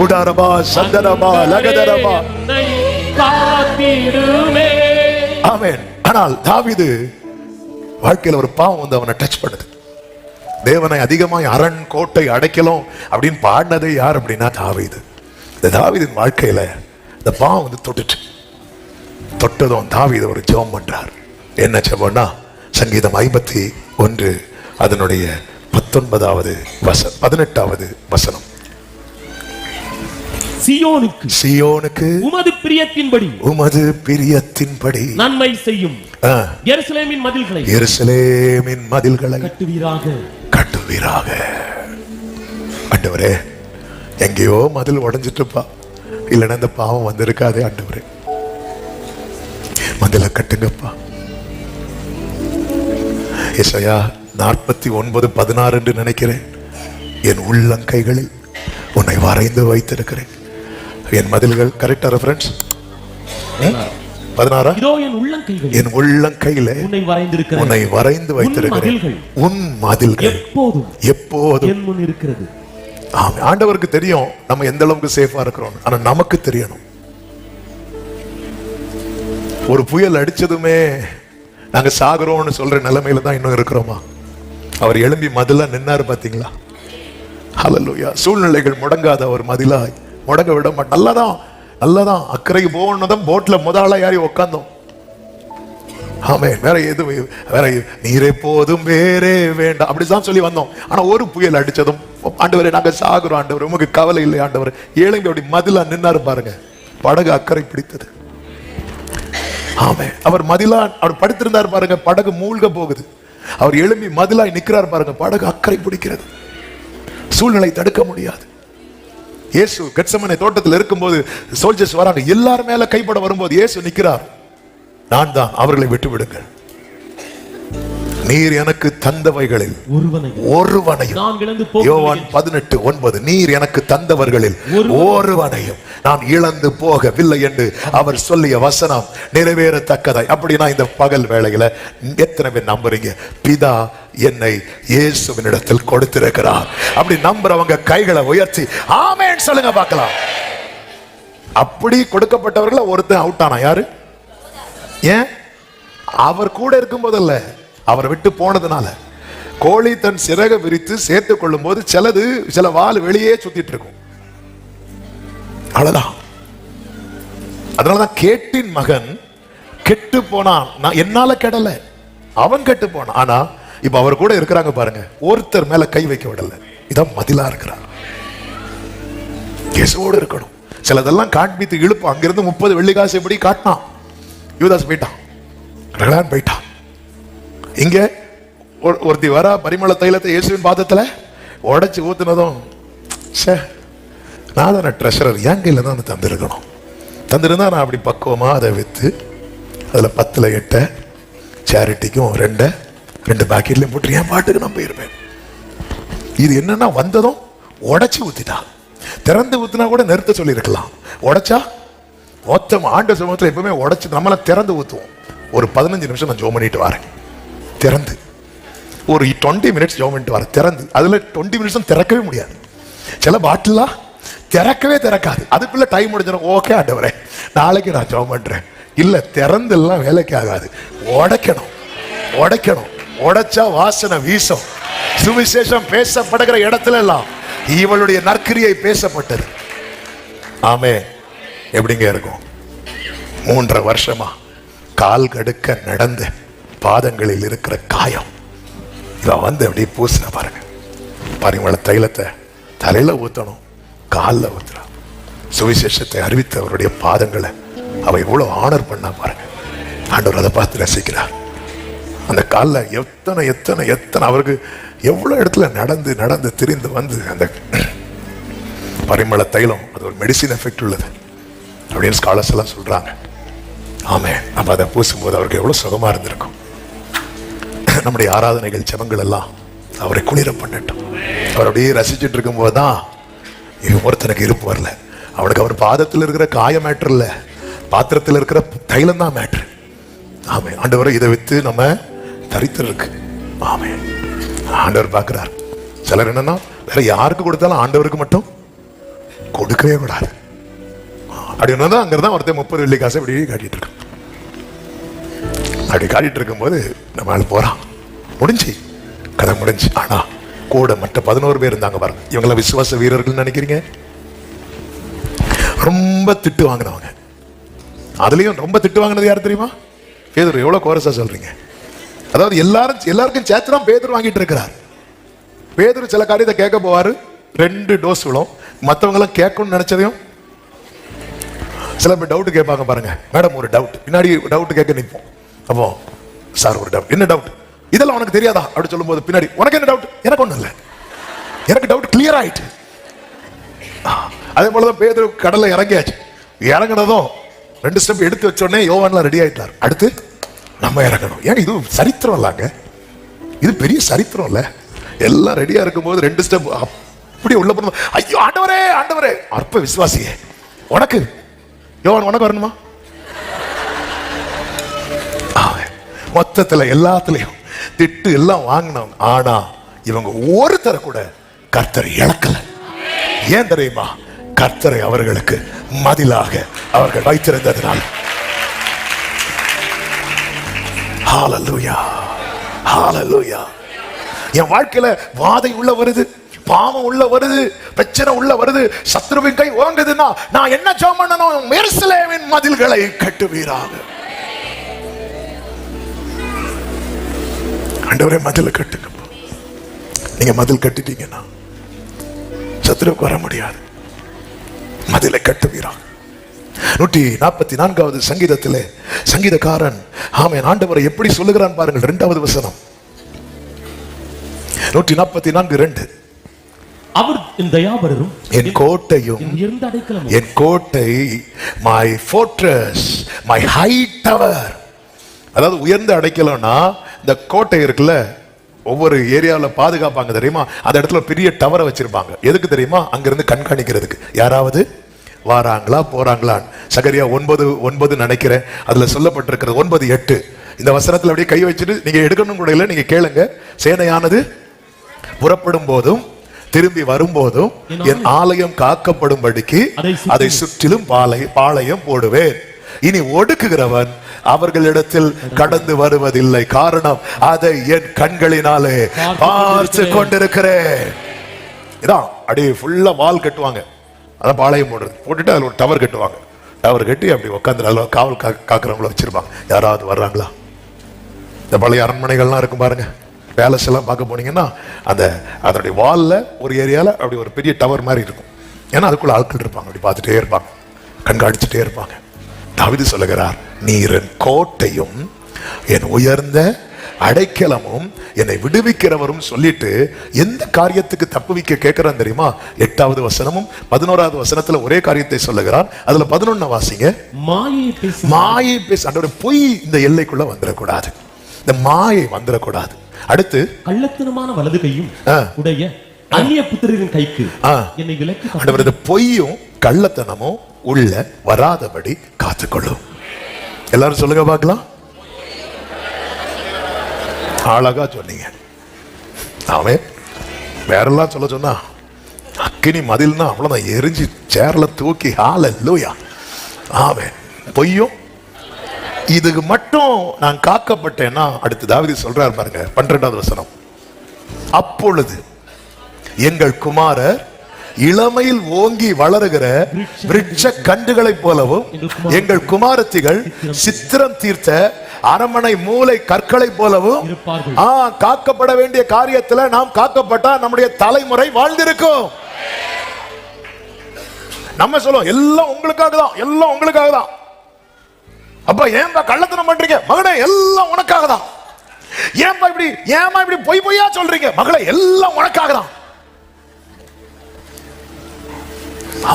உடரபா சந்தரபா லகதரபா என்னை காத்திடுமே. ஆமென். ஆனால் தாவீது வாழ்க்கையில் ஒரு பாவம் வந்து அவனை டச் பண்ணுது. தேவனை அதிகமாய் அரண் கோட்டை அடைக்கலாம் அப்படின்னு பாடினதே யார் அப்படின்னா தாவீது. இந்த தாவீதின் வாழ்க்கையில இந்த பாவம் வந்து தொட்டுச்சு. தொட்டதும் தாவீது ஒரு ஜெபம் பண்றார். என்ன ஜெபம்னா, சங்கீதம் 51 அதனுடைய 19வது வசனம் 18வது வசனம். சீயோனுக்கு உமது பிரியத்தின்படி நன்மை செய்யும் எருசலேமின் மதில்களை கட்டுவீராக. ஆண்டவரே, எங்கேயோ மதில் உடைஞ்சிட்டுப்பா, இல்லைன்னா இந்த பாவம் வந்திருக்காதே. ஆண்டவரே, மதிலை கட்டுங்கப்பா. எசாயா 49:16 என்று நினைக்கிறேன். என் உள்ளங்கைகளில் உன்னை வரைந்து வைத்திருக்கிறேன். என் மதில்கள் கரெக்டா ரெஃபரன்ஸ் 16. என் உள்ளங்கையில உன்னை வரைந்து வைத்திருக்கிறேன். உன் மதில்கள் எப்போதும் என் முன் இருக்கிறது. ஆமா, ஆண்டவருக்கு தெரியும் நம்ம எந்த அளவுக்கு சேஃபா இருக்கிறோம். ஆனா நமக்கு தெரியணும். ஒரு புயல் அடிச்சதுமே நாங்க சாகுறோம்னு சொல்ற நிலைமையில தான் இன்னும் இருக்கிறோமா? அவர் எழும்பி மதிலா நின்னாரு பாத்தீங்களா? ஹல்லேலூயா. சூழ்நிலைகள் முடங்காத ஒரு மதிலாய் முடங்க விட மாட்டோம். நல்லதான் அக்கறைக்கு போகணும். போட்ல முதல்ல யாரையும் உட்கார்ந்தோம். ஆமே, வேற நீரே போதும் வேறே வேண்டாம் அப்படிதான் சொல்லி வந்தோம். ஆனா ஒரு புயல் அடிச்சதும், ஆண்டவரே நாங்க சாகுறோம் ஆண்டவர், உமக்கு கவலை இல்லை ஆண்டவர், ஏழைங்க அப்படி மதிலா நின்னாரு பாருங்க. படகு அக்கறை பிடித்தது. ஆமே, அவர் மதிலா அவர் படுத்திருந்தார் பாருங்க, படகு மூழ்க போகுது. அவர் எழும்பி மதிலாய் நிக்கிறார் பாருங்க, படகு அக்கறை பிடிக்கிறது. சூழ்நிலை தடுக்க முடியாது. இயேசு கெத்செமனே தோட்டத்தில் இருக்கும்போது சோல்ஜர்ஸ் வராங்க, எல்லாரும் மேல கைப்பட வரும்போது இயேசு நிக்கிறார். நான் தான், அவர்களை விட்டு விடுங்கள். நீர் எனக்கு தந்தவைகளில் ஒருவனையும் யோவான் 18:9 நீர் எனக்கு தந்தவர்களில் ஒருவனையும் நான் இழந்து போகவில்லை என்று அவர் சொல்லிய வசனம் நிறைவேறத்தக்கதாய். அப்படின்னா இந்த பகல் வேளையில எத்தனை பேர் நம்புறீங்க? பிதா என்னை இயேசுவினிடத்தில் கொடுத்திருக்கிறார். அப்படி நம்புறவங்க கைகளை உயர்த்தி ஆமென் சொல்லுங்க பார்க்கலாம். அப்படி கொடுக்கப்பட்டவர்கள ஒருத்தன் அவுட் ஆனா யாரு? ஏன்? அவர் கூட இருக்கும் போதல்ல, அவரை விட்டு போனதுனால. கோழி தன் சிறக விரித்து சேர்த்து கொள்ளும் போது சில வால் வெளியே சுத்திட்டு இருக்கும். அவ்வளவுதான். அதனாலதான் கேட்டின் மகன் கெட்டு போனான். நான் என்னால கெடல, அவன் கெட்டு போனான். ஆனா இப்ப அவர் கூட இருக்கிறாங்க பாருங்க, ஒருத்தர் மேல கை வைக்க விடல. இதான் மதிலா இருக்கிறார். இயேசுவோடு இருக்கணும். சிலதெல்லாம் காண்பித்து இழுப்பு. அங்கிருந்து 30 வெள்ளிக்காசு எப்படி காட்டினான். யூதாஸ் போயிட்டான், போயிட்டான். இங்க ஒருத்தி வர பரிமள தைலத்தை இயேசுவின் பாதத்துல உடைச்சு ஊத்துனதும், நான் தானே ட்ரெஷரர், என் கையில தான் தந்திருக்கணும். தந்திருந்தா நான் அப்படி பக்குவமா அதை வித்து அதுல 10ல் 8 சேரிட்டிக்கும் 2 பாக்கெட்லயும் போட்டு என் பாட்டுக்கு நான் போயிருப்பேன். இது என்னன்னா வந்ததும் உடைச்சு ஊத்திட்டா. திறந்து ஊத்துனா கூட நிறுத்த சொல்லி இருக்கலாம். உடைச்சா மொத்தம் ஆண்ட சமூகத்தில் எப்பவுமே உடைச்சு நம்மள திறந்து ஊத்துவோம். ஒரு 15 நிமிஷம் நான் ஜோம் பண்ணிட்டு வரேன். திறந்து ஒரு 20 மினிட்ஸ் ஜெபம் பண்ணிட்டு வர திறந்து, அதுல 20 மினிட்ஸும் திறக்கவே முடியாது. சில பாட்டிலாம் திறக்கவே திறக்காது. அதுக்குள்ள டைம் முடிஞ்சிடும். ஓகே ஆண்டவரே, நாளைக்கு நான் ஜெபம் பண்றேன். இல்ல, திறந்து எல்லாம் வேலைக்கு ஆகாது. உடைக்கணும், உடைக்கணும். உடைச்சா வாசனை வீசும். சுவிசேஷம் பேசப்படுகிற இடத்துல எல்லாம் இவளுடைய நற்கிரியை பேசப்பட்டது. ஆமே. எப்படிங்க இருக்கும்? 3.5 வருஷமா கால் கடுக்க நடந்த பாதங்களில் இருக்கிற காயம் இவ வந்து அப்படியே பூசின பாருங்க. பரிமள தைலத்தை தலையில ஊத்தணும், காலில் ஊத்துறா. சுவிசேஷத்தை அறிவித்த அவருடைய பாதங்களை அவ எவ்வளவு ஆனர் பண்ணா பாருங்க. ஆண்டவர் அதை பார்த்து ரசிக்கிறார். அந்த காலில் எத்தனை எத்தனை எத்தனை அவருக்கு எவ்வளவு இடத்துல நடந்து நடந்து திரிந்து வந்து அந்த பரிமள தைலம் அது ஒரு மெடிசின் எஃபெக்ட் உள்ளது அப்படின்னு ஸ்காலர்ஸ் எல்லாம் சொல்றாங்க. ஆமே. அப்ப அதை பூசும்போது அவருக்கு எவ்வளவு சுகமா இருந்திருக்கும். நம்முடைய ஆராதனைகள் ஜெபங்கள் எல்லாம் அவரை குளிர பண்ணட்டும். அவர் அப்படியே ரசிச்சுட்டு இருக்கும் போதுதான் ஒருத்தனுக்கு இருப்பு வரல. அவனுக்கு அவர் பாதத்தில் இருக்கிற காய மேட்டர் இல்ல, பாத்திரத்தில் இருக்கிற தைலம் தான் மேட்ரு. ஆமே. ஆண்டவரை இதை வித்து நம்ம தரித்திருக்கு. ஆமே. ஆண்டவர் பார்க்கிறார். சிலர் என்னன்னா வேற யாருக்கு கொடுத்தாலும் ஆண்டவருக்கு மட்டும் கொடுக்கவே கூடாது அப்படின்னா அங்கதான் ஒருத்தர் 30 வெள்ளி காசை இப்படி காட்டிட்டு இருக்கான். அப்படி காட்டிட்டு இருக்கும் போது நம்ம ஆள் போறான். முடிஞ்சு கதை முடிஞ்சு. ஆனா கூட மற்ற 11 பேர் இருந்தாங்க பாருங்க. இவங்கள விசுவாச வீரர்கள் நினைக்கிறீங்க? ரொம்ப திட்டு வாங்கினவங்க. அதுலயும் ரொம்ப திட்டு வாங்கினது யாரு தெரியுமா? பேதுரு. எவ்வளவு கோரஸா சொல்றீங்க? அதாவது எல்லாருக்கும் சேர்த்துதான் பேதுரு வாங்கிட்டு இருக்கிறார். பேதுரு சில காரியத்தை கேட்க போவாரு, 2 டோஸ் விழும். மற்றவங்க எல்லாம் கேட்கணும்னு நினைச்சதையும் சில பேர் டவுட் கேட்பாங்க பாருங்க. மேடம் ஒரு டவுட், பின்னாடி டவுட் கேட்க நிற்போம். அப்போ சார் ஒரு டவுட். என்ன டவுட்? இதெல்லாம் உனக்கு தெரியாதா அப்படி சொல்லும் போது பின்னாடி உனக்கு என்ன டவுட்? எனக்கு ஒண்ணும் இல்லை, எனக்கு டவுட் கிளியர் ஆயிட்டு. அதே போலதான் பேதுரு கடல்ல இறங்கியாச்சு. இறங்கினதும் 2 ஸ்டெப் எடுத்து வச்சோடனே யோவான்லாம் ரெடி ஆயிட்டார். அடுத்து நம்ம இறங்கணும். ஏங்க இது சரித்திரம் இல்லாங்க, இது பெரிய சரித்திரம் இல்ல. எல்லாம் ரெடியா இருக்கும் போது 2 ஸ்டெப் அப்படி உள்ள போனோம். ஐயோ ஆண்டவரே ஆண்டவரே, அற்ப விசுவாசியே, உனக்கு யோவான் உனக்கு வரணுமா? மொத்தத்துல எல்லாத்துலயும் திட்டு எல்லாம் வாங்கினோம். ஆனா இவங்க ஒருத்தரை கூட கர்த்தரை இழக்கல. ஏன் தெரியுமா? கர்த்தரை அவர்களுக்கு மதிலாக அவர்கள் வைத்திருந்ததுனால். ஹalleluya, ஹalleluya. என் வாழ்க்கையில வாதை உள்ள வருது, பாவம் உள்ள வருது, பிரச்சனை உள்ள வருது, சத்ருவின் கை ஓங்குதுன்னா நான் என்ன ஜெபம் பண்ணணும்? எருசலேமின் மதில்களை கட்டுவீராக. ஆண்டவரே மதிலை கட்டுங்க. நீங்க மதில் கட்டிட்டீங்கன்னா சத்ருவுக்கு வர முடியாது. மதிலை கட்டுவீராக. 144வது சங்கீதத்திலே சங்கீதக்காரன் ஆமென் ஆண்டவரை எப்படி சொல்லுகிறான் பாருங்கள். 2வது வசனம் 144:2. அவர் என் தயாபரரும் என் கோட்டையும் என் கோட்டை, my fortress, my high tower. அதாவது உயர்ந்த அடைக்கலம்னா இந்த கோட்டை இருக்குல்ல, ஒவ்வொரு ஏரியாவில் பாதுகாப்பாங்க தெரியுமா? அந்த இடத்துல பெரிய டவரை வச்சிருப்பாங்க. எதுக்கு தெரியுமா? அங்கிருந்து கண்காணிக்கிறதுக்கு. யாராவது வாராங்களா போறாங்களான்னு. சகரியா 9:9 நினைக்கிறேன், அதுல சொல்லப்பட்டிருக்கிறது. 9:8 இந்த வசனத்துல அப்படியே கை வச்சுட்டு நீங்க எடுக்கணும் கூட இல்லை, நீங்க கேளுங்க. சேனையானது புறப்படும் போதும் திரும்பி வரும்போதும் என் ஆலயம் காக்கப்படும்படிக்கு அதை சுற்றிலும் பாளையம் போடுவேன். இனி ஒடுக்குகிறவன் அவர்களிடத்தில் கடந்து வருவதில்லை. காரணம், அதை என் கண்களினாலே பார்த்து கொண்டிருக்கிறேன். இதான் அப்படியே ஃபுல்லா வால் கட்டுவாங்க. அதான் பாளையம் போட்டுட்டு அதுல ஒரு டவர் கட்டுவாங்க. டவர் கட்டி அப்படி உட்காந்து அதில் காவல் காக்குறவங்கள வச்சிருப்பாங்க. யாராவது வர்றாங்களா? இந்த பழைய அரண்மனைகள்லாம் இருக்கும் பாருங்க, பேலஸ் எல்லாம் பார்க்க போனீங்கன்னா அதனுடைய வால்ல ஒரு ஏரியால அப்படி ஒரு பெரிய டவர் மாதிரி இருக்கும். ஏன்னா அதுக்குள்ள ஆட்கள் இருப்பாங்க, அப்படி பார்த்துட்டே இருப்பாங்க, கண்காணிச்சுட்டே இருப்பாங்க. தாவீது சொல்லுகிறார், நீர் என் கோட்டையும் என் உயர்ந்த அடைக்கலமும் என்னை விடுவிக்கிறவரும் சொல்லிட்டு எந்த காரியத்துக்கு தப்புவிக்க கேட்கிறான் தெரியுமா? 8வது வசனமும் 11வது வசனத்துல ஒரே காரியத்தை சொல்லுகிறான். அதுல 11 வாசிங்க. மாயை பேச பொய் இந்த எல்லைக்குள்ள வந்துடக்கூடாது, இந்த மாயை வந்துடக்கூடாது. அடுத்து கள்ளத்தனமான வலது கையும் உடைய அந்நிய புத்திரரின் கைக்கு என்னை விலக்கி ஆண்டவரது பொய்யும் கள்ளத்தனமும் உள்ள வராதபடி காத்துக்கொள்ளும். எல்லாரும் சொல்லுங்க பார்க்கலாம். அழகா சொன்னீங்க. அவன் வேறெல்லாம் சொல்ல சொன்னா அக்கினி மதில்னா அவ்வளவுதான், எரிஞ்சு சேர்ல தூக்கி ஹalleluya. ஆமென். பொய்யும் இதுக்கு மட்டும் நான் காக்கப்பட்டேன்னா அடுத்து தாவீது சொல்றார் பாருங்க 12வது வசனம். அப்பொழுது எங்கள் குமாரர் இளமையில் ஓங்கி வளருகிற விருட்ச கண்டுகளை போலவும் எங்கள் குமாரத்திகள் சித்திரம் தீர்த்த அரமனை மூலை கற்களை போலவும் காக்கப்பட வேண்டிய காரியத்துல நாம் காக்கப்பட்டா நம்முடைய தலைமுறை வாழ்ந்திருக்கும். நம்ம சொல்லுவோம் எல்லாம் உங்களுக்காக தான், எல்லாம் உங்களுக்காக தான். அப்பா ஏன்பா கள்ளத்தனம் பண்றீங்க? மகனே எல்லாம் உனக்காக தான். ஏன்பா இப்படி பொய் பொய்யா சொல்றீங்க? மகளே எல்லாம் உனக்காக தான்.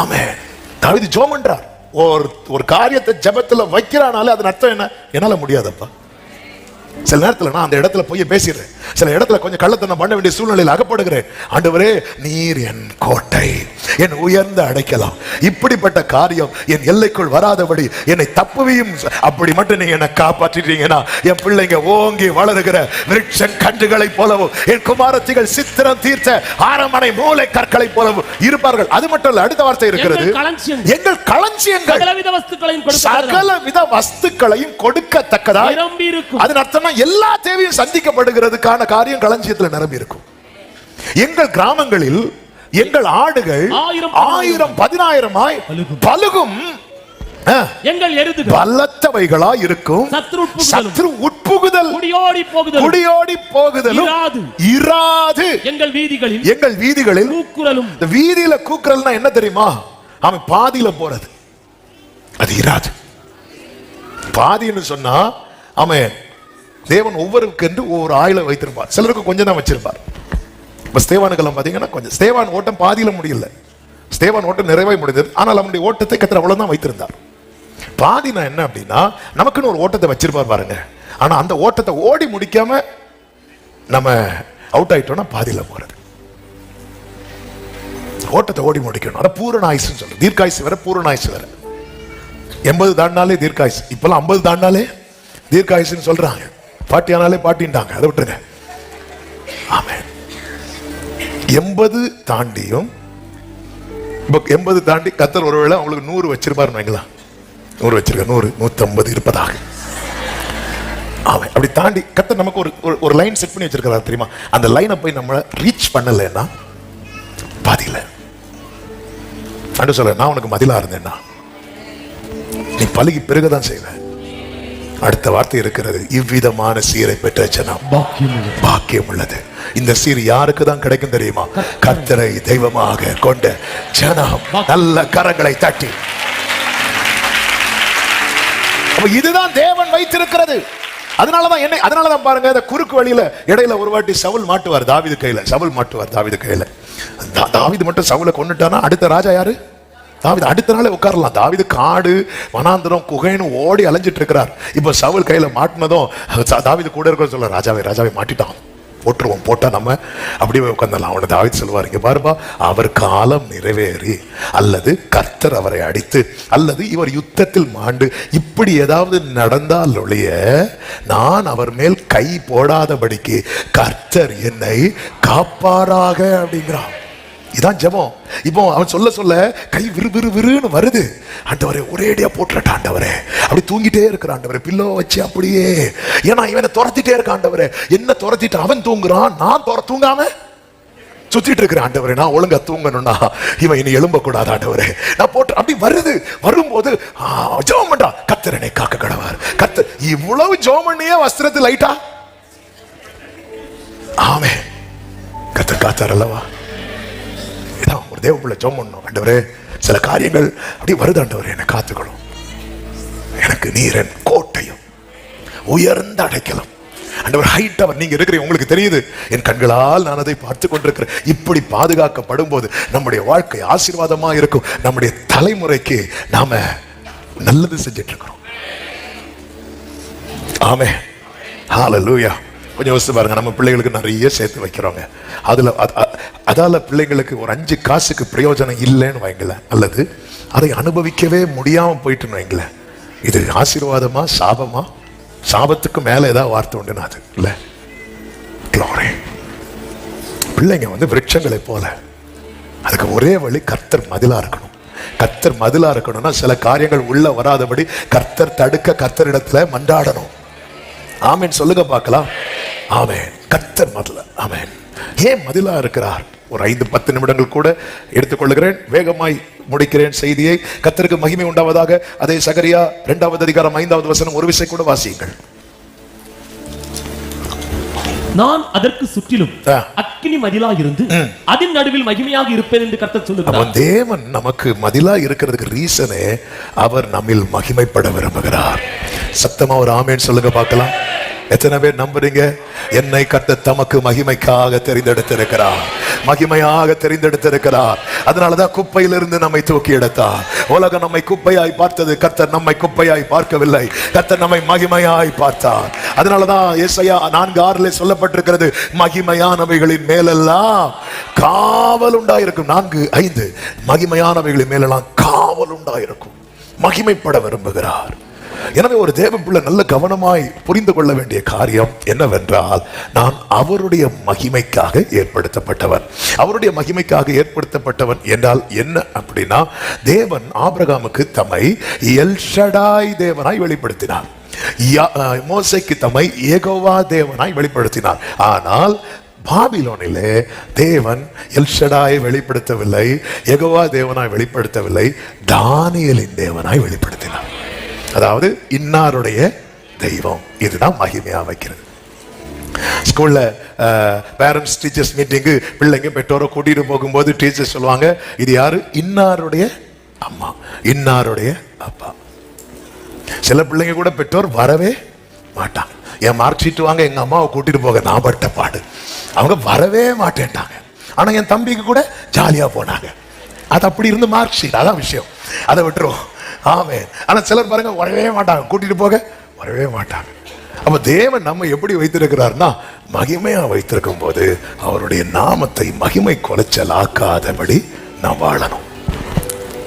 ஆமென். தாவீது ஜெபம் பண்றார். ஒரு காரியத்தை ஜெபத்துல வைக்கிறானாலே அதன் அர்த்தம் என்ன? என்னால முடியாதப்பா. சில நேரத்தில் நான் அந்த இடத்துல போய் பேசிடுறேன், சில இடத்துல கொஞ்சம் கள்ளத்தனம் பண்ண வேண்டிய சூழ்நிலையில் அகப்படுகிறேன். ஆண்டவரே நீர் என் கோட்டை, என் உயர்ந்த அடைக்கலாம், இப்படிப்பட்ட காரியம் என் எல்லைக்குள் வராதபடி என்னை தப்புவியும். அப்படி மட்டும் நீங்க என்னை காப்பாற்றிட்டீங்கன்னா என் பிள்ளைங்க ஓங்கி வளருகிற விருட்ச கன்றுகளை போலவும் என் குமாரத்திகள் சித்திரம் தீர்த்த அரமனை மூலை கற்களை போலவும் இருப்பார்கள். அது மட்டும் இல்ல, அடுத்த வார்த்தை இருக்கிறது, எங்கள் களஞ்சியங்கள் சகலவித வஸ்துக்களையும் கொடுக்கத்தக்கதாய் இருக்கும். அதன் அர்த்தம் எல்லா தேவையும் சந்திக்கப்படுகிறதுக்கான காரியம் களஞ்சியத்தில் நிரம்பி இருக்கும். எங்கள் கிராமங்களில் எங்கள் ஆடுகள் 1000 10,000 பலுகும் எங்கள் எருதுகள் பலத்தவைகளாய் இருக்கும். சத்ரு உட்புகுதல் குடியோடி போகுதலும் இராது. எங்கள் வீதிகளில் கூக்குரலும். இந்த வீதியில கூக்குரல்னா என்ன தெரியுமா? அவன் பாதியில போறது, அது இராது. பாதின்னு சொன்னா அவன் தேவன் ஒவ்வொருக்கு என்று ஒவ்வொரு ஆயுள வைத்திருப்பார். சிலருக்கு கொஞ்சம் தான் வச்சிருப்பார். இப்ப ஸ்தேவானுக்கெல்லாம் பாத்தீங்கன்னா கொஞ்சம், ஸ்தேவான் ஓட்டம் பாதியில முடியல, ஸ்தேவான் ஓட்டம் நிறைவாய் முடிந்தது. ஆனால் அவனுடைய ஓட்டத்தை கர்த்தர் அவ்வளவுதான் வைத்திருந்தார். பாதினா என்ன அப்படின்னா நமக்குன்னு ஒரு ஓட்டத்தை வச்சிருப்பார் பாருங்க. ஆனா அந்த ஓட்டத்தை ஓடி முடிக்காம நம்ம அவுட் ஆயிட்டோம்னா பாதியில போறது. ஓட்டத்தை ஓடி முடிக்கணும். அத பூரண ஆயுசுன்னு சொல்றோம். தீர்க்காயுசு வேற, பூரண ஆயுசு வேற. 80 தாண்டினாலே தீர்க்காயுசு. இப்பெல்லாம் 50 தாண்டினாலே தீர்க்காயுசுன்னு சொல்றாங்க. பாட்டி ஆனாலே பாட்டின்ட்டாங்க, அதை விட்டுருங்க. ஆமென். 80 தாண்டியும் 80 தாண்டி கர்த்தர் ஒருவேளை உங்களுக்கு 100 வச்சிருப்பாருன்னு வைங்களா, 100 வச்சிருக்க, 100 150 இருப்பதாக. ஆமென். அப்படி தாண்டி கர்த்தர் நமக்கு ஒரு லைன் செட் பண்ணி வச்சிருக்கிறார் தெரியுமா? அந்த லைனை போய் நம்ம ரீச் பண்ணலைன்னா பாதியில. அன்று சொல்ல, நான் உனக்கு மதிலா இருந்தேன்னா நீ பழகி பிறகுதான் செய்வேன். அடுத்த வார்த்தை இருக்கிறது, இவ்விதமான சீரை பெற்ற ஜனம் பாக்கியம் உள்ளது. இந்த சீர் யாருக்கு தான் கிடைக்கும் தெரியுமா? கர்த்தரை தெய்வமாக கொண்ட ஜனம். நல்ல கரங்களை தட்டி. இதுதான் தேவன் வைத்திருக்கிறது. அதனாலதான் பாருங்க, இந்த குறுக்கு வழியில இடையில ஒரு வாட்டி சவுல் மாட்டுவார் தாவீது கையில. சவுல் மாட்டுவார் தாவீது கையில. தாவீது மட்டும் சவுலை கொண்டுட்டானா அடுத்த ராஜா யாரு? தாவீது. அடுத்த நாளே உட்காரலாம். தாவீது காடு வனாந்தரம் குகைன்னு ஓடி அலைஞ்சிட்டு இருக்கிறார். இப்ப சவுல் கையில மாட்டினதும் தாவீது கூட இருக்க சொல்ல, ராஜாவை மாட்டிட்டான், போட்டுருவோம், போட்டா நம்ம அப்படியே உட்கார்ந்தலாம். அவனை தாவீது சொல்லுவார், இங்க பாருப்பா, அவர் காலம் நிறைவேறி அல்லது கர்த்தர் அவரை அடித்து அல்லது இவர் யுத்தத்தில் மாண்டு இப்படி ஏதாவது நடந்தால் ஒழிய நான் அவர் மேல் கை போடாதபடிக்கு கர்த்தர் என்னை காப்பாராக அப்படிங்கிறான். இதான் ஜெபம். இப்போ அவன் சொல்ல கை விறுவிறுன்னு வருது. ஆண்டவரே ஒரேடியா போட்டுறட்ட ஆண்டவரே. அப்படி தூங்கிட்டே இருக்கிற ஆண்டவரே, பில்லோ வச்சு அப்படியே. ஏன்னா இவனை துரத்திட்டே இருக்க ஆண்டவரே. என்ன துரத்திட்டு அவன் தூங்குறான், நான் தூங்காம சுத்திட்டு இருக்கிற ஆண்டவரே. நான் ஒழுங்கா தூங்கணும்னா இவன் இனி எழும்ப கூடாது ஆண்டவரே. நான் போட்டு அப்படி வருது. வரும்போது ஜெபம் பண்றா, கர்த்தர் என்னை காக்க கடவார். கர்த்தர் இவ்வளவு ஜெபம் பண்ணியே வஸ்திரத்து லைட்டா. ஆமே, கர்த்தர் காத்தார் அல்லவா. ஒரு தேவ பிள்ளை ஜெபம் பண்ணணும், ஆண்டவரே சில காரியங்கள் அப்படி வருது ஆண்டவரே, என்னை காத்துக்கணும். எனக்கு நீர் என் கோட்டையும் உயர்ந்த அடைக்கலம். ஆண்டவர் ஹைட் அவர் நீங்க இருக்கிற உங்களுக்கு தெரியுது. என் கண்களால் நான் அதை பார்த்து கொண்டிருக்கிறேன். இப்படி பாதுகாக்கப்படும் போது நம்முடைய வாழ்க்கை ஆசீர்வாதமா இருக்கும். நம்முடைய தலைமுறைக்கு நாம நல்லது செஞ்சிட்டு இருக்கிறோம். ஆமென். ஹல்லேலூயா. கொஞ்சம் யோசிச்சு பாருங்க, நம்ம பிள்ளைகளுக்கு நிறைய சேர்த்து வைக்கிறோங்க. அதால பிள்ளைங்களுக்கு ஒரு 5 காசுக்கு பிரயோஜனம் இல்லைன்னு வைங்களேன், அல்லது அதை அனுபவிக்கவே முடியாம போயிட்டுன்னு வைங்களேன். இது ஆசீர்வாதமா சாபமா? சாபத்துக்கு மேல ஏதாவது வார்த்தை உண்டுனா அது இல்ல. பிள்ளைங்க வந்து விருட்சங்களை போல. அதுக்கு ஒரே வழி கர்த்தர் மதிலா இருக்கணும். கர்த்தர் மதிலா இருக்கணும்னா சில காரியங்கள் உள்ள வராதபடி கர்த்தர் தடுக்க கர்த்தரிடத்துல மன்றாடணும். ஆமென் சொல்லுங்க பார்க்கலாம். ஆமென். கர்த்தர் மதிலா. ஆமென். ஏன் மதிலா இருக்கிறார்? ஒரு 5-10 நிமிடங்கள் கூட எடுத்துக்கொள்கிறேன், வேகமாய் முடிக்கிறேன் செய்தியை. கர்த்தருக்கு மகிமை உண்டாவதாக. அதே சகரியா 2வது அதிகாரம் 5வது வசனம் ஒரு விசை கூட வாசியுங்கள். நான் அதற்கு சுற்றிலும் அக்கினி மதிலா இருந்து அதன் நடுவில் மகிமையாக இருப்பேன் என்று கர்த்தர் சொல்லுகிறார். தேவன் நமக்கு மதிலா இருக்கிறதுக்கு ரீசனே அவர் நம்மில் மகிமைப்பட விரும்புகிறார். சத்தமா ஒரு ஆமென் சொல்லுங்க பார்க்கலாம். எத்தனை பேர் நம்புறீங்க? என்னை கர்த்தர் தமக்கு மகிமைக்காக தெரிந்தெடுத்திருக்கிறார், மகிமையாக தெரிந்தெடுத்திருக்கிறார். அதனாலதான் குப்பையிலிருந்து நம்மை தூக்கி எடுத்தார். உலகம் நம்மை குப்பையாய் பார்த்தது, கர்த்தர் நம்மை குப்பையாய் பார்க்கவில்லை. கர்த்தர் நம்மை மகிமையாய் பார்த்தார். அதனாலதான் ஏசாயா 4:6 சொல்லப்பட்டிருக்கிறது, மகிமையானவைகளின் மேலெல்லாம் காவல் உண்டாயிருக்கும். 4:5 மகிமையானவைகளின் மேலெல்லாம் காவல் உண்டாயிருக்கும். மகிமைப்பட விரும்புகிறார். எனவே ஒரு தேவ பிள்ளை நல்ல கவனமாய் புரிந்து கொள்ள வேண்டிய காரியம் என்னவென்றால், நான் அவருடைய மகிமைக்காக ஏற்படுத்தப்பட்டவன். அவருடைய மகிமைக்காக ஏற்படுத்தப்பட்டவன் என்றால் என்ன அப்படின்னா, தேவன் ஆபிரகாமுக்கு தம்மை எல் ஷடாய் தேவனாய் வெளிப்படுத்தினார். மோசேக்கு தம்மை யெகோவா தேவனாய் வெளிப்படுத்தினார். ஆனால் பாபிலோனிலே தேவன் எல் ஷடாயை வெளிப்படுத்தவில்லை, யெகோவா தேவனாய் வெளிப்படுத்தவில்லை, தானியேலின் தேவனாய் வெளிப்படுத்தினார். அதாவது இன்னாருடைய தெய்வம். இதுதான் மகிமையா வைக்கிறது. ஸ்கூல்ல பேரண்ட்ஸ் டீச்சர்ஸ் மீட்டிங்கு பிள்ளைங்க பெற்றோரை கூட்டிட்டு போகும்போது டீச்சர்ஸ் சொல்லுவாங்க, இது யாரு? இன்னாருடைய அம்மா, இன்னாருடைய அப்பா. சில பிள்ளைங்க கூட பெற்றோர் வரவே மாட்டாங்க. என் மார்க் ஷீட் வாங்க எங்க அம்மாவை கூட்டிட்டு போக நான் பட்ட பாடு. அவங்க வரவே மாட்டேன்ட்டாங்க. ஆனா என் தம்பிக்கு கூட ஜாலியா போனாங்க. அது அப்படி இருந்து மார்க் ஷீட், அதான் விஷயம். அதை விட்டுருவோம். ஆமென். ஆனா சிலர் பாருங்க வரவே மாட்டாங்க, கூட்டிட்டு போக வரவே மாட்டாங்க. அப்ப தேவன் நம்ம எப்படி வைத்திருக்கிறார்னா, மகிமையா வைத்திருக்கும் போது அவருடைய நாமத்தை மகிமை குலைச்சல் ஆக்காதபடி நாம் வாழணும்.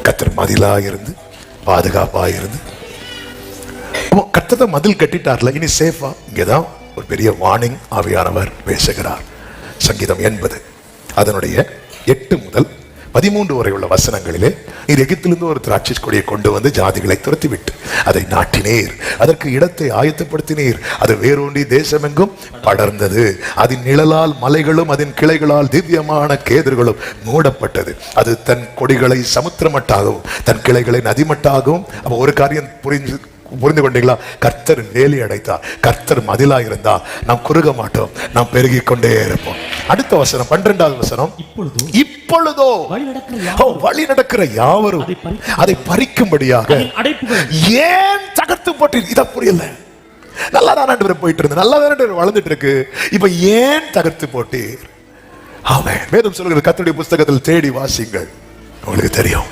கர்த்தர் மதிலா இருந்து பாதுகாப்பா இருந்து, கர்த்தர் மதில் கட்டிட்டார்ல, இனி சேஃபா. இங்கதான் ஒரு பெரிய வார்னிங் ஆவியானவர் பேசுகிறார். சங்கீதம் 80 அதனுடைய 8 முதல் 13 வரை உள்ள வசனங்களிலே, நீர் எகிப்திலிருந்து ஒரு திராட்சை கொடியை கொண்டு வந்து ஜாதிகளை துரத்திவிட்டு அதை நாட்டினீர், அதற்கு இடத்தை ஆயத்தப்படுத்தினீர், அது வேரூன்றி தேசமெங்கும் படர்ந்தது, அதன் நிழலால் மலைகளும் அதன் கிளைகளால் திவ்யமான கேதுர்களும் மூடப்பட்டது, அது தன் கொடிகளை சமுத்திரமட்டாகவும் தன் கிளைகளை நதிமட்டாகவும். அப்ப ஒரு காரியம் புரிந்து கொண்டீங்களா? கர்த்தர் வேலி அடைத்தார், கர்த்தர் மதிலா இருந்தால் நாம் குறுக மாட்டோம், நாம் பெருகி கொண்டே இருப்போம். அடுத்த வசனம் 12வது வசனம், இப்பொழுதோ வழி நடக்கிற யாவரும் அதை பறிக்கும்படியாக ஏன் தகர்த்து போட்டீர்? இத புரியல. நல்லா தான் போயிட்டு இருந்தது, நல்லா தான் வளர்ந்துட்டு இருக்கு, இப்ப ஏன் தகர்த்து போட்டீர்? ஆமென். வேதம் சொல்லுகிறது, கர்த்தருடைய புஸ்தகத்தில் தேடி வாசிங்கள், உங்களுக்கு தெரியும்.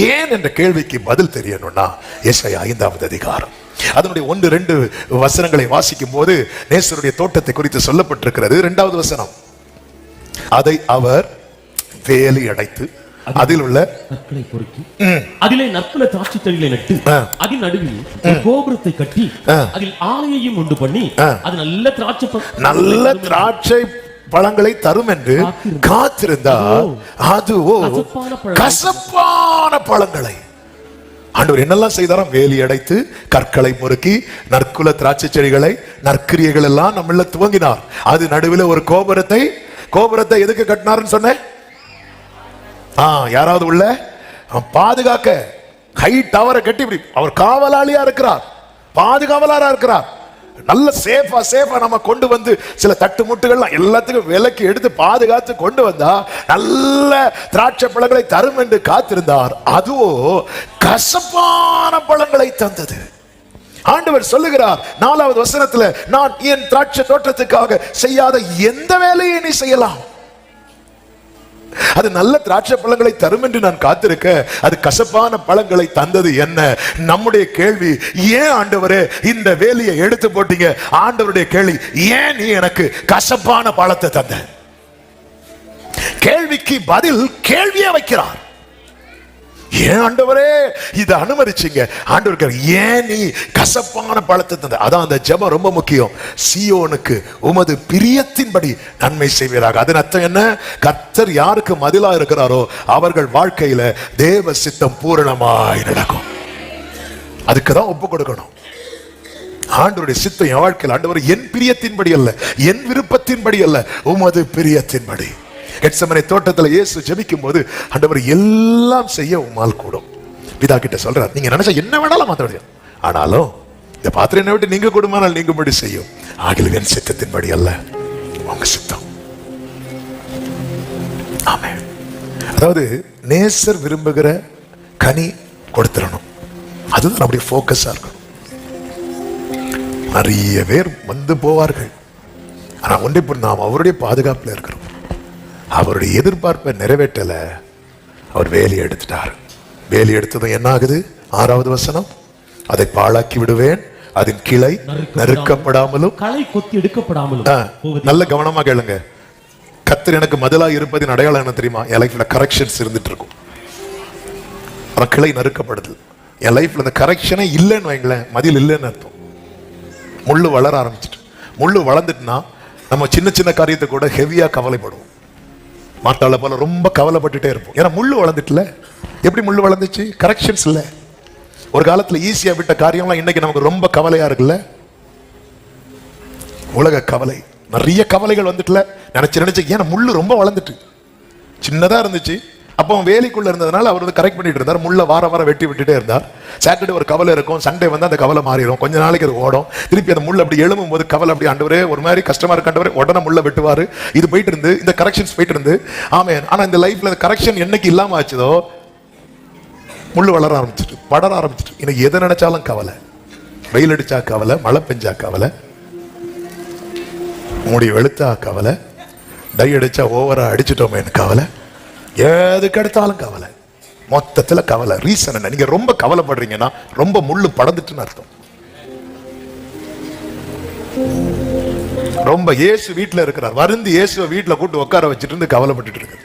ஏன் என்ற கேள்விக்கு பதில் தெரியணும்னா ஏசாயா 5வது அதிகாரம் அதனுடைய 1-2 வசனங்களை வாசிக்கும் போது நேசருடைய தோட்டத்தை குறித்து சொல்லப்பட்டிருக்கிறது. 2வது வசனம், அதை அவர் வேலி அடைத்து அதில் உள்ள நற்களை பொறுக்கி அதிலே நற்குல திராட்சை செடிகளை நட்டு அதன் நடுவில் கோபுரத்தை கட்டி அதில் ஆலையையும் உண்டு பண்ணி அது நல்ல திராட்சை பழங்களை தரும் என்று காத்திருந்தால் அதுவோ கசப்பான பழங்களை. ஆண்டவர் என்னெல்லாம் செய்தாராம்? வேலி அடைத்து கற்களை பொறுக்கி நற்குல திராட்சை செடிகளை நற்கிரியைகள் எல்லாம் நம்மள துவங்கினார். அது நடுவில் ஒரு கோபுரத்தை எதுக்கு கட்டினார்னு சொன்னேன்? யாராவது உள்ள பாதுகாக்க ஹை டவரை கட்டி அவர் காவலாளியா இருக்கிறார், பாதுகாவலரா இருக்கிறார். நல்ல சேஃபா நம்ம கொண்டு வந்து சில தட்டு முட்டுகள்லாம் எல்லாத்துக்கும் விலக்கி எடுத்து பாதுகாத்து கொண்டு வந்தா நல்ல திராட்சை பழங்களை தரும் என்று காத்திருந்தார். அதுவோ கசப்பான பழங்களை தந்தது. ஆண்டவர் சொல்லுகிறார் 4வது வசனத்துல, நான் என் திராட்சை தோட்டத்துக்காக செய்யாத எந்த வேலையை நீ செய்யலாம், அது நல்ல திராட்சை பழங்களை தரும் என்று நான் காத்திருக்க அது கசப்பான பழங்களை தந்தது என்ன? நம்முடைய கேள்வி, ஏன் ஆண்டவரே இந்த வேலையை எடுத்து போட்டீங்க? ஆண்டவருடைய கேள்வி, ஏன் நீ எனக்கு கசப்பான பழத்தை தந்த? கேள்விக்கு பதில் கேள்வியே வைக்கிறார். ஏன் ஆண்டவரே இதை அனுமதிச்சீங்க? ஆண்டவர் ஏன் நீ கசப்பான பழத்தை தந்த? அதான் அந்த ஜெபம் ரொம்ப முக்கியம். சீயோனுக்கு உமது பிரியத்தின்படி நன்மை செய்வீராக. அதன் அர்த்தம் என்ன? கர்த்தர் யாருக்கு மதிலா இருக்கிறாரோ அவர்கள் வாழ்க்கையில தேவ சித்தம் பூரணமாய் நடக்கும். அதுக்கு தான் ஒப்பு கொடுக்கணும். ஆண்டவருடைய சித்தம் என் வாழ்க்கையில், ஆண்டவர் என் பிரியத்தின்படி அல்ல, என் விருப்பத்தின்படி அல்ல, உமது பிரியத்தின்படி. கெத்செமனே தோட்டத்தில் இயேசு ஜெபிக்கும் போது ஆண்டவர் எல்லாம் செய்ய உம்மால் கூடும். பிதா கிட்ட சொல்றார், நீங்க நினைச்சா என்ன வேணாலும் மாற்ற முடியும், ஆனாலும் இந்த பாத்திரம் என்ன விட்டு நீங்க கொடுமானால் நீங்கும்படி செய்யும். ஆகிலும் என் சித்தத்தின்படி அல்ல, உங்க சித்தம். ஆமென். அதாவது நேசர் விரும்புகிற கனி கொடுத்துடணும். அதுதான் நம்முடைய போக்கஸா இருக்கணும். நிறைய பேர் வந்து போவார்கள், ஆனா ஒன்றை நாம் அவருடைய பாதுகாப்புல இருக்கிறோம். அவருடைய எதிர்பார்ப்பை நிறைவேற்றல, அவர் வேலையை எடுத்துட்டார். வேலி எடுத்ததும் என்ன ஆகுது? 6வது வசனம், அதை பாழாக்கி விடுவேன், அதன் கிளை நறுக்கப்படாமலும் களை கொத்தி எடுக்கப்படாமலும். நல்ல கவனமா கேளுங்க. கர்த்தர் எனக்கு மதிலா இருப்பதின் அடையாளம் என்ன தெரியுமா? என் லைஃப்ல கரெக்ஷன்ஸ் இருந்துட்டு இருக்கும். கிளை நறுக்கப்படுது. என் லைஃப்ல இந்த கரெக்ஷனே இல்லைன்னு வைங்களேன், மதில் இல்லைன்னு அர்த்தம். முள்ளு வளர ஆரம்பிச்சிட்டு, முள்ளு வளர்ந்துட்டுனா நம்ம சின்ன சின்ன காரியத்தை கூட ஹெவியா கவலைப்படுவோம். மாட்டாள போல ரொம்ப கவலைப்பட்டுட்டே இருப்போம். ஏன்னா முள்ளு வளர்ந்துட்டுல. எப்படி முள்ளு வளர்ந்துச்சு? கரெக்ஷன்ஸ் இல்லை. ஒரு காலத்துல ஈஸியா விட்ட காரியம்லாம் இன்னைக்கு நமக்கு ரொம்ப கவலையா இருக்குல்ல. உலக கவலை, நிறைய கவலைகள் வந்துட்டுல. நினைச்சு ஏன்னா முள்ளு ரொம்ப வளர்ந்துட்டு. சின்னதா இருந்துச்சு, அப்போ வேலைக்குள்ள இருந்ததுனால அவர் கரெக்ட் பண்ணிட்டு இருந்தார். முள்ள வார வெட்டி விட்டுட்டே இருந்தார். சாட்டர்டே ஒரு கவலை இருக்கும், சண்டே வந்து அந்த கவலை மாறிடும். கொஞ்ச நாளைக்கு அது ஓடும். திருப்பி அந்த முள்ள அப்படி எழும்பும் போது கவலை அப்படி, ஆண்டவரே ஒரு மாதிரி கஷ்டமா இருக்காண்டவரே, உடனே முள்ள வெட்டுவாரு. இது போயிட்டு இருந்து, இந்த கரெக்ஷன்ஸ் போயிட்டு இருந்து. ஆமென். ஆனா இந்த லைஃப்ல கரெக்ஷன் என்னைக்கு இல்லாம ஆச்சுதோ, முள்ளு வளர ஆரம்பிச்சிட்டு, படர ஆரம்பிச்சிட்டு. இன்னைக்கு எதை நினைச்சாலும் கவலை. வெயில் அடிச்சா கவலை, மழை பெஞ்சா கவலை, முடி வெளுத்தா கவலை, டை அடிச்சா ஓவரா அடிச்சுட்டோமே கவலை, எதுக்கு எடுத்தாலும் கவலை. மொத்தத்துல கவலை. ரீசன் என்ன? நீங்க ரொம்ப கவலைப்படுறீங்கன்னா ரொம்ப முள்ளு படந்துட்டுன்னு அர்த்தம். ரொம்ப இயேசு வீட்டுல இருக்கிறார், வருந்தி இயேசுவை வீட்டுல கூட்டு உட்கார வச்சுட்டு இருந்து கவலைப்பட்டுட்டு இருக்கு.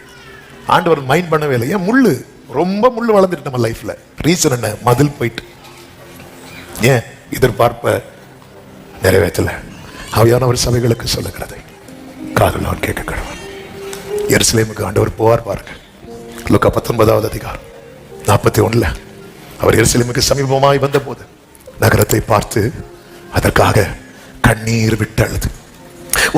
ஆண்டவர் மைண்ட் பண்ணவே இல்லை. ஏன்? முள்ளு, ரொம்ப முள்ளு வளர்ந்துட்டு நம்ம லைஃப்ல. ரீசன் என்ன? மதில் போயிட்டு. ஏன்? எதிர்பார்ப்ப நிறைவேற்றல. ஆவியானவர் சபைகளுக்கு சொல்லுகிறதை காதுள்ளவன் கேட்க கடவுள். எருசலேமுக்கு ஆண்டவர் போவார் பாருங்க. லூக்கா 19வது அதிகாரம் 41 அவர் எருசலேமுக்கு சமீபமாய் வந்த போது நகரத்தை பார்த்து அதற்காக கண்ணீர் விட்டு அழுது,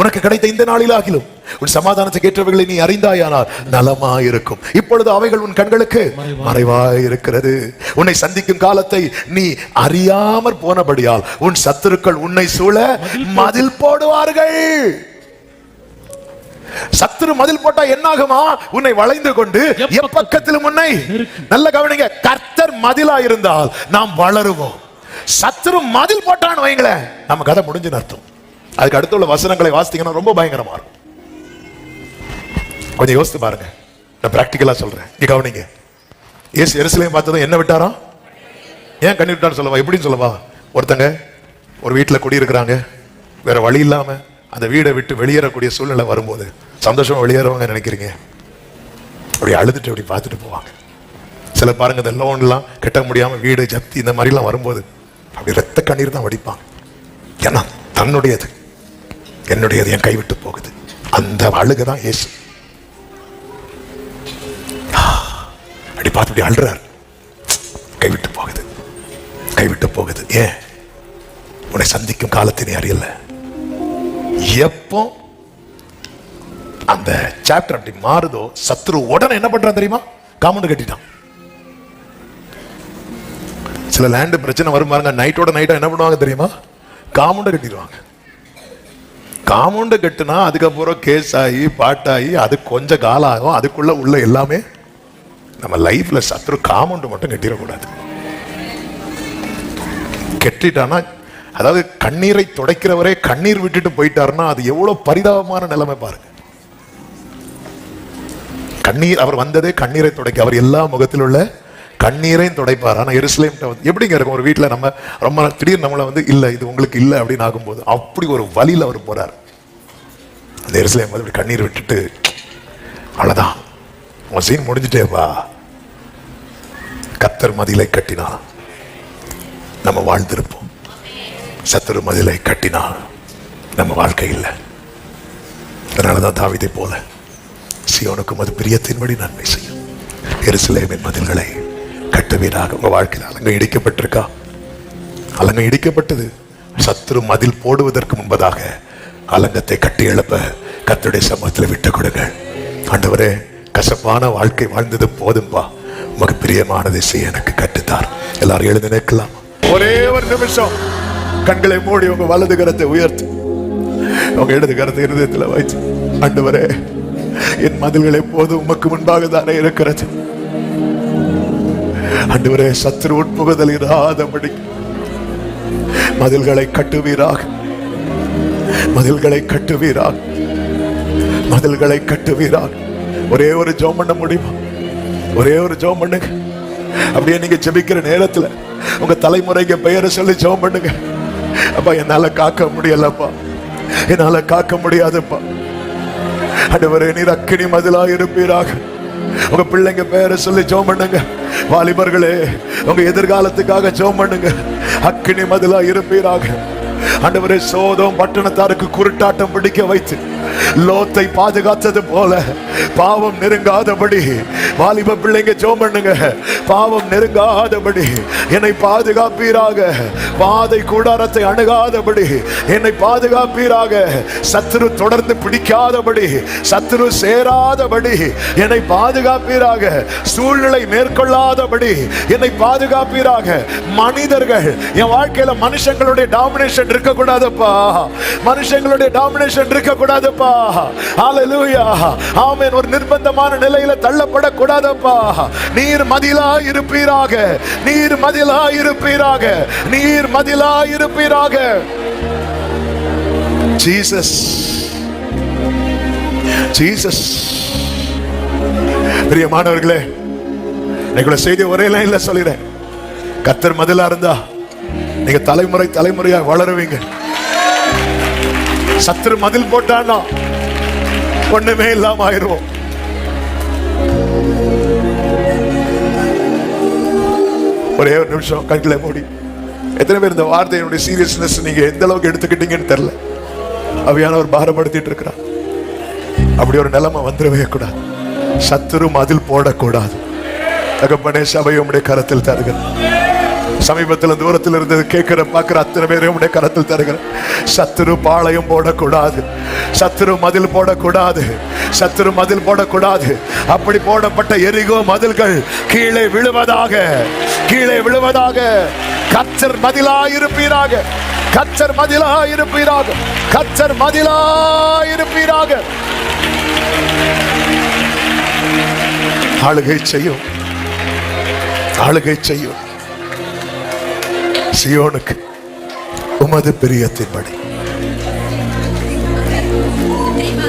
உனக்கு கிடைத்த இந்த நாளில் ஆகிலும் உன் சமாதானத்தை கேட்டவர்களை நீ அறிந்தாயானால் நலமாயிருக்கும். இப்பொழுது அவைகள் உன் கண்களுக்கு மறைவாய் இருக்கிறது. உன்னை சந்திக்கும் காலத்தை நீ அறியாமற் போனபடியால் உன் சத்துருக்கள் உன்னை சூழ மதில் போடுவார்கள். சத்துரு மதில் போட்டா என்னாகுமா? உன்னை வளைந்து கொண்டு எப்பக்கத்திலும் உன்னை. நல்ல கவனிங்க, கர்த்தர் மதிலா இருந்தால் நாம் வளருவோம். சத்துரு மதில் போட்டான்னு வைங்களேன், நம்ம கதை முடிஞ்சுன்னு அர்த்தம். அதுக்கு அடுத்துள்ள வசனங்களை வாசித்தீங்கன்னா ரொம்ப பயங்கரமா இருக்கும். கொஞ்சம் யோசித்து பாருங்க. நான் பிராக்டிகலா சொல்றேன், இங்க கவனிங்க. இயேசு எருசலேம் பார்த்ததும் என்ன விட்டாரா? ஏன் கண்ணீர் விட்டாரு சொல்லவா? எப்படின்னு சொல்லவா? ஒருத்தங்க ஒரு வீட்டுல குடியிருக்கிறாங்க, வேற வழி இல்லாம அந்த வீடை விட்டு வெளியேறக்கூடிய சூழ்நிலை வரும்போது சந்தோஷமா வெளியேறவங்க நினைக்கிறீங்க, அப்படி அழுதுட்டு அப்படி பார்த்துட்டு போவாங்க. சில பாருங்க, இந்த லோன்லாம் கட்ட முடியாம வீடு ஜப்தி இந்த மாதிரிலாம் வரும்போது அப்படி ரத்த கண்ணீர் தான் வடிப்பாங்க. ஏன்னா தன்னுடையது, என்னுடையது என் கைவிட்டு போகுது. அந்த அழுகதான் இயேசு. அப்படி பார்த்து அப்படி அழுறாரு. கைவிட்டு போகுது, கைவிட்டு போகுது. ஏன்? உன்னை சந்திக்கும் காலத்தினை அறியல. எப்போ அந்த சாப்டர் அப்படி மாறுதோ, சத்ரு உடனே என்ன பண்றான் தெரியுமா? காம்பவுண்ட் கட்டிட்டான். சில லேண்ட் பிரச்சனை வரும் பாருங்க, நைட்டோட நைட்டா என்ன பண்ணுவாங்க தெரியுமா? காம்பவுண்ட் கட்டிடுவாங்க. காம்பவுண்ட் கட்டுனா அதுக்கப்புறம் கேஸ் ஆகி பாட்டாகி அது கொஞ்சம் காலம் ஆகும். அதுக்குள்ள உள்ள எல்லாமே நம்ம லைஃப்ல சத்ரு காம்பவுண்ட் மட்டும் கட்டிடக்கூடாது. கட்டிட்டானா, அதாவது கண்ணீரை துடைக்கிறவரே கண்ணீர் விட்டுட்டு போயிட்டாருன்னா அது எவ்வளவு பரிதாபமான நிலைமை பாருங்க. கண்ணீர், அவர் வந்ததே கண்ணீரை துடைக்க. அவர் எல்லா முகத்தில் உள்ள கண்ணீரையும் துடைப்பார். ஆனா எருசலேம் எப்படிங்க இருக்கும்? ஒரு வீட்டுல நம்ம ரொம்ப திடீர்னு நம்மளை வந்து இல்ல இது உங்களுக்கு இல்லை அப்படின்னு ஆகும்போது அப்படி ஒரு வழியில அவர் போறார். அந்த எருசலேம் வந்து அப்படி கண்ணீர் விட்டுட்டு, அவ்வளவுதான் உன் சீன் முடிஞ்சுட்டேப்பா, கர்த்தர் மதிலை கட்டினார் நம்ம வாழ்ந்திருப்போம். சத்துரு மதிலை கட்டினார் நம்ம வாழ்க்கை இல்லை. அதனாலதான் தாவீதை போல சீயோனுக்கும் அது பிரியத்தின்படி நன்மை செய்யும். எருசலேமின் மதில்களை கட்டுவீராக. உங்க வாழ்க்கையில் அலங்கம் இடிக்கப்பட்டிருக்கா? அலங்கம் இடிக்கப்பட்டது. சத்துரு மதில் போடுவதற்கு முன்பதாக அலங்கத்தை கட்டி எழுப்ப கர்த்தருடைய சமூகத்தில் விட்டு கொடுங்கள். ஆண்டவரே, கசப்பான வாழ்க்கை வாழ்ந்தது போதும்பா, உமக்கு பிரியமானதை செய்ய எனக்கு கட்டுத்தார். எல்லாரும் எழுந்து நிற்கலாம். ஒரே ஒரு நிமிஷம் கண்களை மூடி உங்க வலது கரத்தை உயர்த்து உங்க இடது கரத்தை இருதயத்தில் வைத்து, ஆண்டவரே, என் மதில்களை போதும் உமக்கு முன்பாக தானே இருக்கிறது. ஆண்டவரே, சத்துரு உட்புகுதல் இராதபடி மதில்களை கட்டுவீராக. மதில்களை கட்டுவீராக. மதில்களை கட்டுவீராக. ஒரே ஒரு ஜெபம் பண்ண முடியுமா? ஒரே ஒரு ஜெபம் பண்ணுங்க. அப்படியே நீங்க ஜெபிக்கிற நேரத்துல உங்க தலைமுறைக்கு பெயரை சொல்லி ஜெபம் பண்ணுங்க. அப்பா, என்னால காக்க முடியலப்பா, என்னால காக்க முடியாதுப்பா. ஆண்டவரே, நீர் அக்கினி மதிலா இருப்பீராக. உங்க பிள்ளைங்க பெயரை சொல்லி ஜெபம் பண்ணுங்க. வாலிபர்களே, உங்க எதிர்காலத்துக்காக ஜெபம் பண்ணுங்க. அக்கினி மதிலா இருப்பீராக. ஆண்டவரே, சோதோம் பட்டணத்தாருக்கு குருட்டாட்டம் பிடிக்க வைத்து லோத்தை பாதுகாத்தது போல பாவம் நெருங்காதபடி வாலிப பிள்ளைங்க ஜெபம் பண்ணுங்க. பாவம் நெருங்காதபடி என்னை பாதுகாப்பீராக. பாதை கூடாரத்தை அணுகாதபடி என்னை பாதுகாப்பீராக. சத்துரு தொடர்ந்து பிடிக்காதபடி, சத்துரு சேராதபடி என்னை பாதுகாப்பீராக. சூழ்நிலை மேற்கொள்ளாதபடி என்னை பாதுகாப்பீராக. மனிதர்கள் என் வாழ்க்கையில மனுஷங்களுடைய டாமினேஷன் இருக்க கூடாதுப்பா. மனுஷங்களுடைய டாமினேஷன் இருக்க கூடாதுப்பா. ஹல்லேலூயா, ஆமென். ஒரு நிர்பந்தமான நிலையில தள்ளப்படக்கூடாதுப்பா. நீர் மதிலா இருப்பீராக. நீர் மதிலா இருப்பீராக. நீர் மதிலா இருப்பீராக. Jesus, Jesus. பிரியமானவர்களே, எங்களோட செய்தி ஒரே லைன்ல சொல்லிடுறேன். கர்த்தர் மதிலா இருந்தா நீங்க தலைமுறை தலைமுறையா வளருவீங்க. சத்துரு மதில் போட்டான்னா ஒண்ணுமே இல்லாம ஆயிரும். ஒரே ஒரு நிமிஷம் கண்களை மூடி. எத்தனை பேர் இந்த வார்த்தையினுடைய சீரியஸ்னஸ் நீங்க எந்த அளவுக்கு எடுத்துக்கிட்டீங்கன்னு தெரியல. அவையான ஒரு பாரப்படுத்திட்டு இருக்கிறான். அப்படி ஒரு நிலைமை வந்துடவே கூடாது. சத்துரு மதில் போடக்கூடாது. தகப்பனே, சபையை உம்முடைய கரத்தில் தருகிறேன். சமீபத்தில் தூரத்தில் இருந்து கேட்கிற பார்க்கிற அத்தனை பேரையும் உடைய கரத்தில் தருகிறேன். சத்துரு பாளையம் போடக்கூடாது. சத்துரு மதில் போடக்கூடாது. சத்துரு மதில் போடக்கூடாது. அப்படி போடப்பட்ட எரிகோ மதில்கள் கீழே விழுவதாக, கீழே விழுவதாக. கர்த்தர் மதிலா இருப்பீராக. கர்த்தர் மதிலா இருப்பீராக. கர்த்தர் மதிலா இருப்பீராக. ஆளுகை செய்யும், ஆளுகை செய்யும். சீயோனுக்கு உமது பிரியத்தின்படி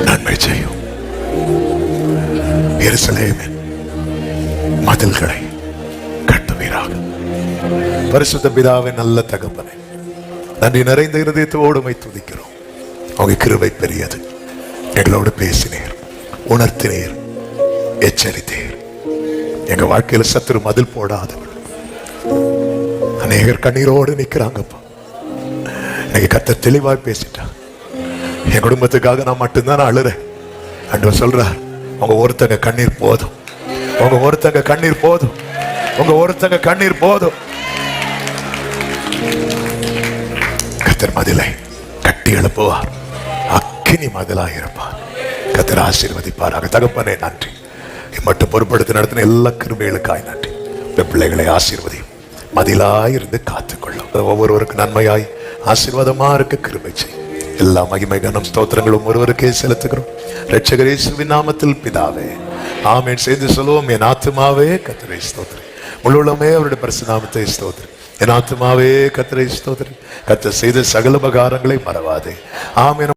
நன்மை செய்யும். எருசலேமின் மதில்களை கட்டுவீராக. பரிசுத்த பிதாவே, நல்ல தகப்பனே, நன்றி நிறைந்த இருதயத்தோடு உம்மை துதிக்கிறோம். உங்க கிருபை பெரியது. எங்களோடு பேசினீர், உணர்த்தினீர், எச்சரித்தீர். எங்க வாழ்க்கையில சத்துரு மதில் போடாதவள் அநேகர் கண்ணீரோடு நிக்கிறாங்கப்பா. எனக்கு கர்த்தர் தெளிவாய் பேசிட்டான். என் குடும்பத்துக்காக நான் மட்டும்தான் அழுறேன். ஆண்டவர் சொல்றார், உங்க ஒருத்தங்க கண்ணீர் போதும். உங்க ஒருத்தங்க கண்ணீர் போதும். உங்க ஒருத்தங்க கண்ணீர் போதும். கர்த்தர் மதிலை கட்டி எழுப்புவார். அக்கினி மதிலாக இருப்பார். கர்த்தர் ஆசீர்வதிப்பாராக. தகப்பனே, நன்றி. மட்டும் பொறுப்படுத்தி நடத்தின எல்லா கிருபைகளுக்காய் நன்றி. பிள்ளைகளை ஆசீர்வதி, மதிலாயிருந்து காத்துக்கொள்ளும். ஒவ்வொருவருக்கு நன்மையாய் ஆசீர்வாதமா இருக்க கிருபை செய்யும். எல்லா மகிமை கனம் ஸ்தோத்திரங்களும் ஒருவருக்கே செலுத்துகிறோம். இரட்சகர் இயேசுவின் நாமத்தில் பிதாவே, ஆமென். சேர்ந்து சொல்லுவோம். என் ஆத்துமாவே கர்த்தரை ஸ்தோத்திரி, முழுவதுமே அவருடைய பரிசுத்த நாமத்தை ஸ்தோத்திரி. என் ஆத்துமாவே கர்த்தரை ஸ்தோத்திரி, கர்த்தர் செய்த சகல உபகாரங்களை மறவாதே. ஆமென்.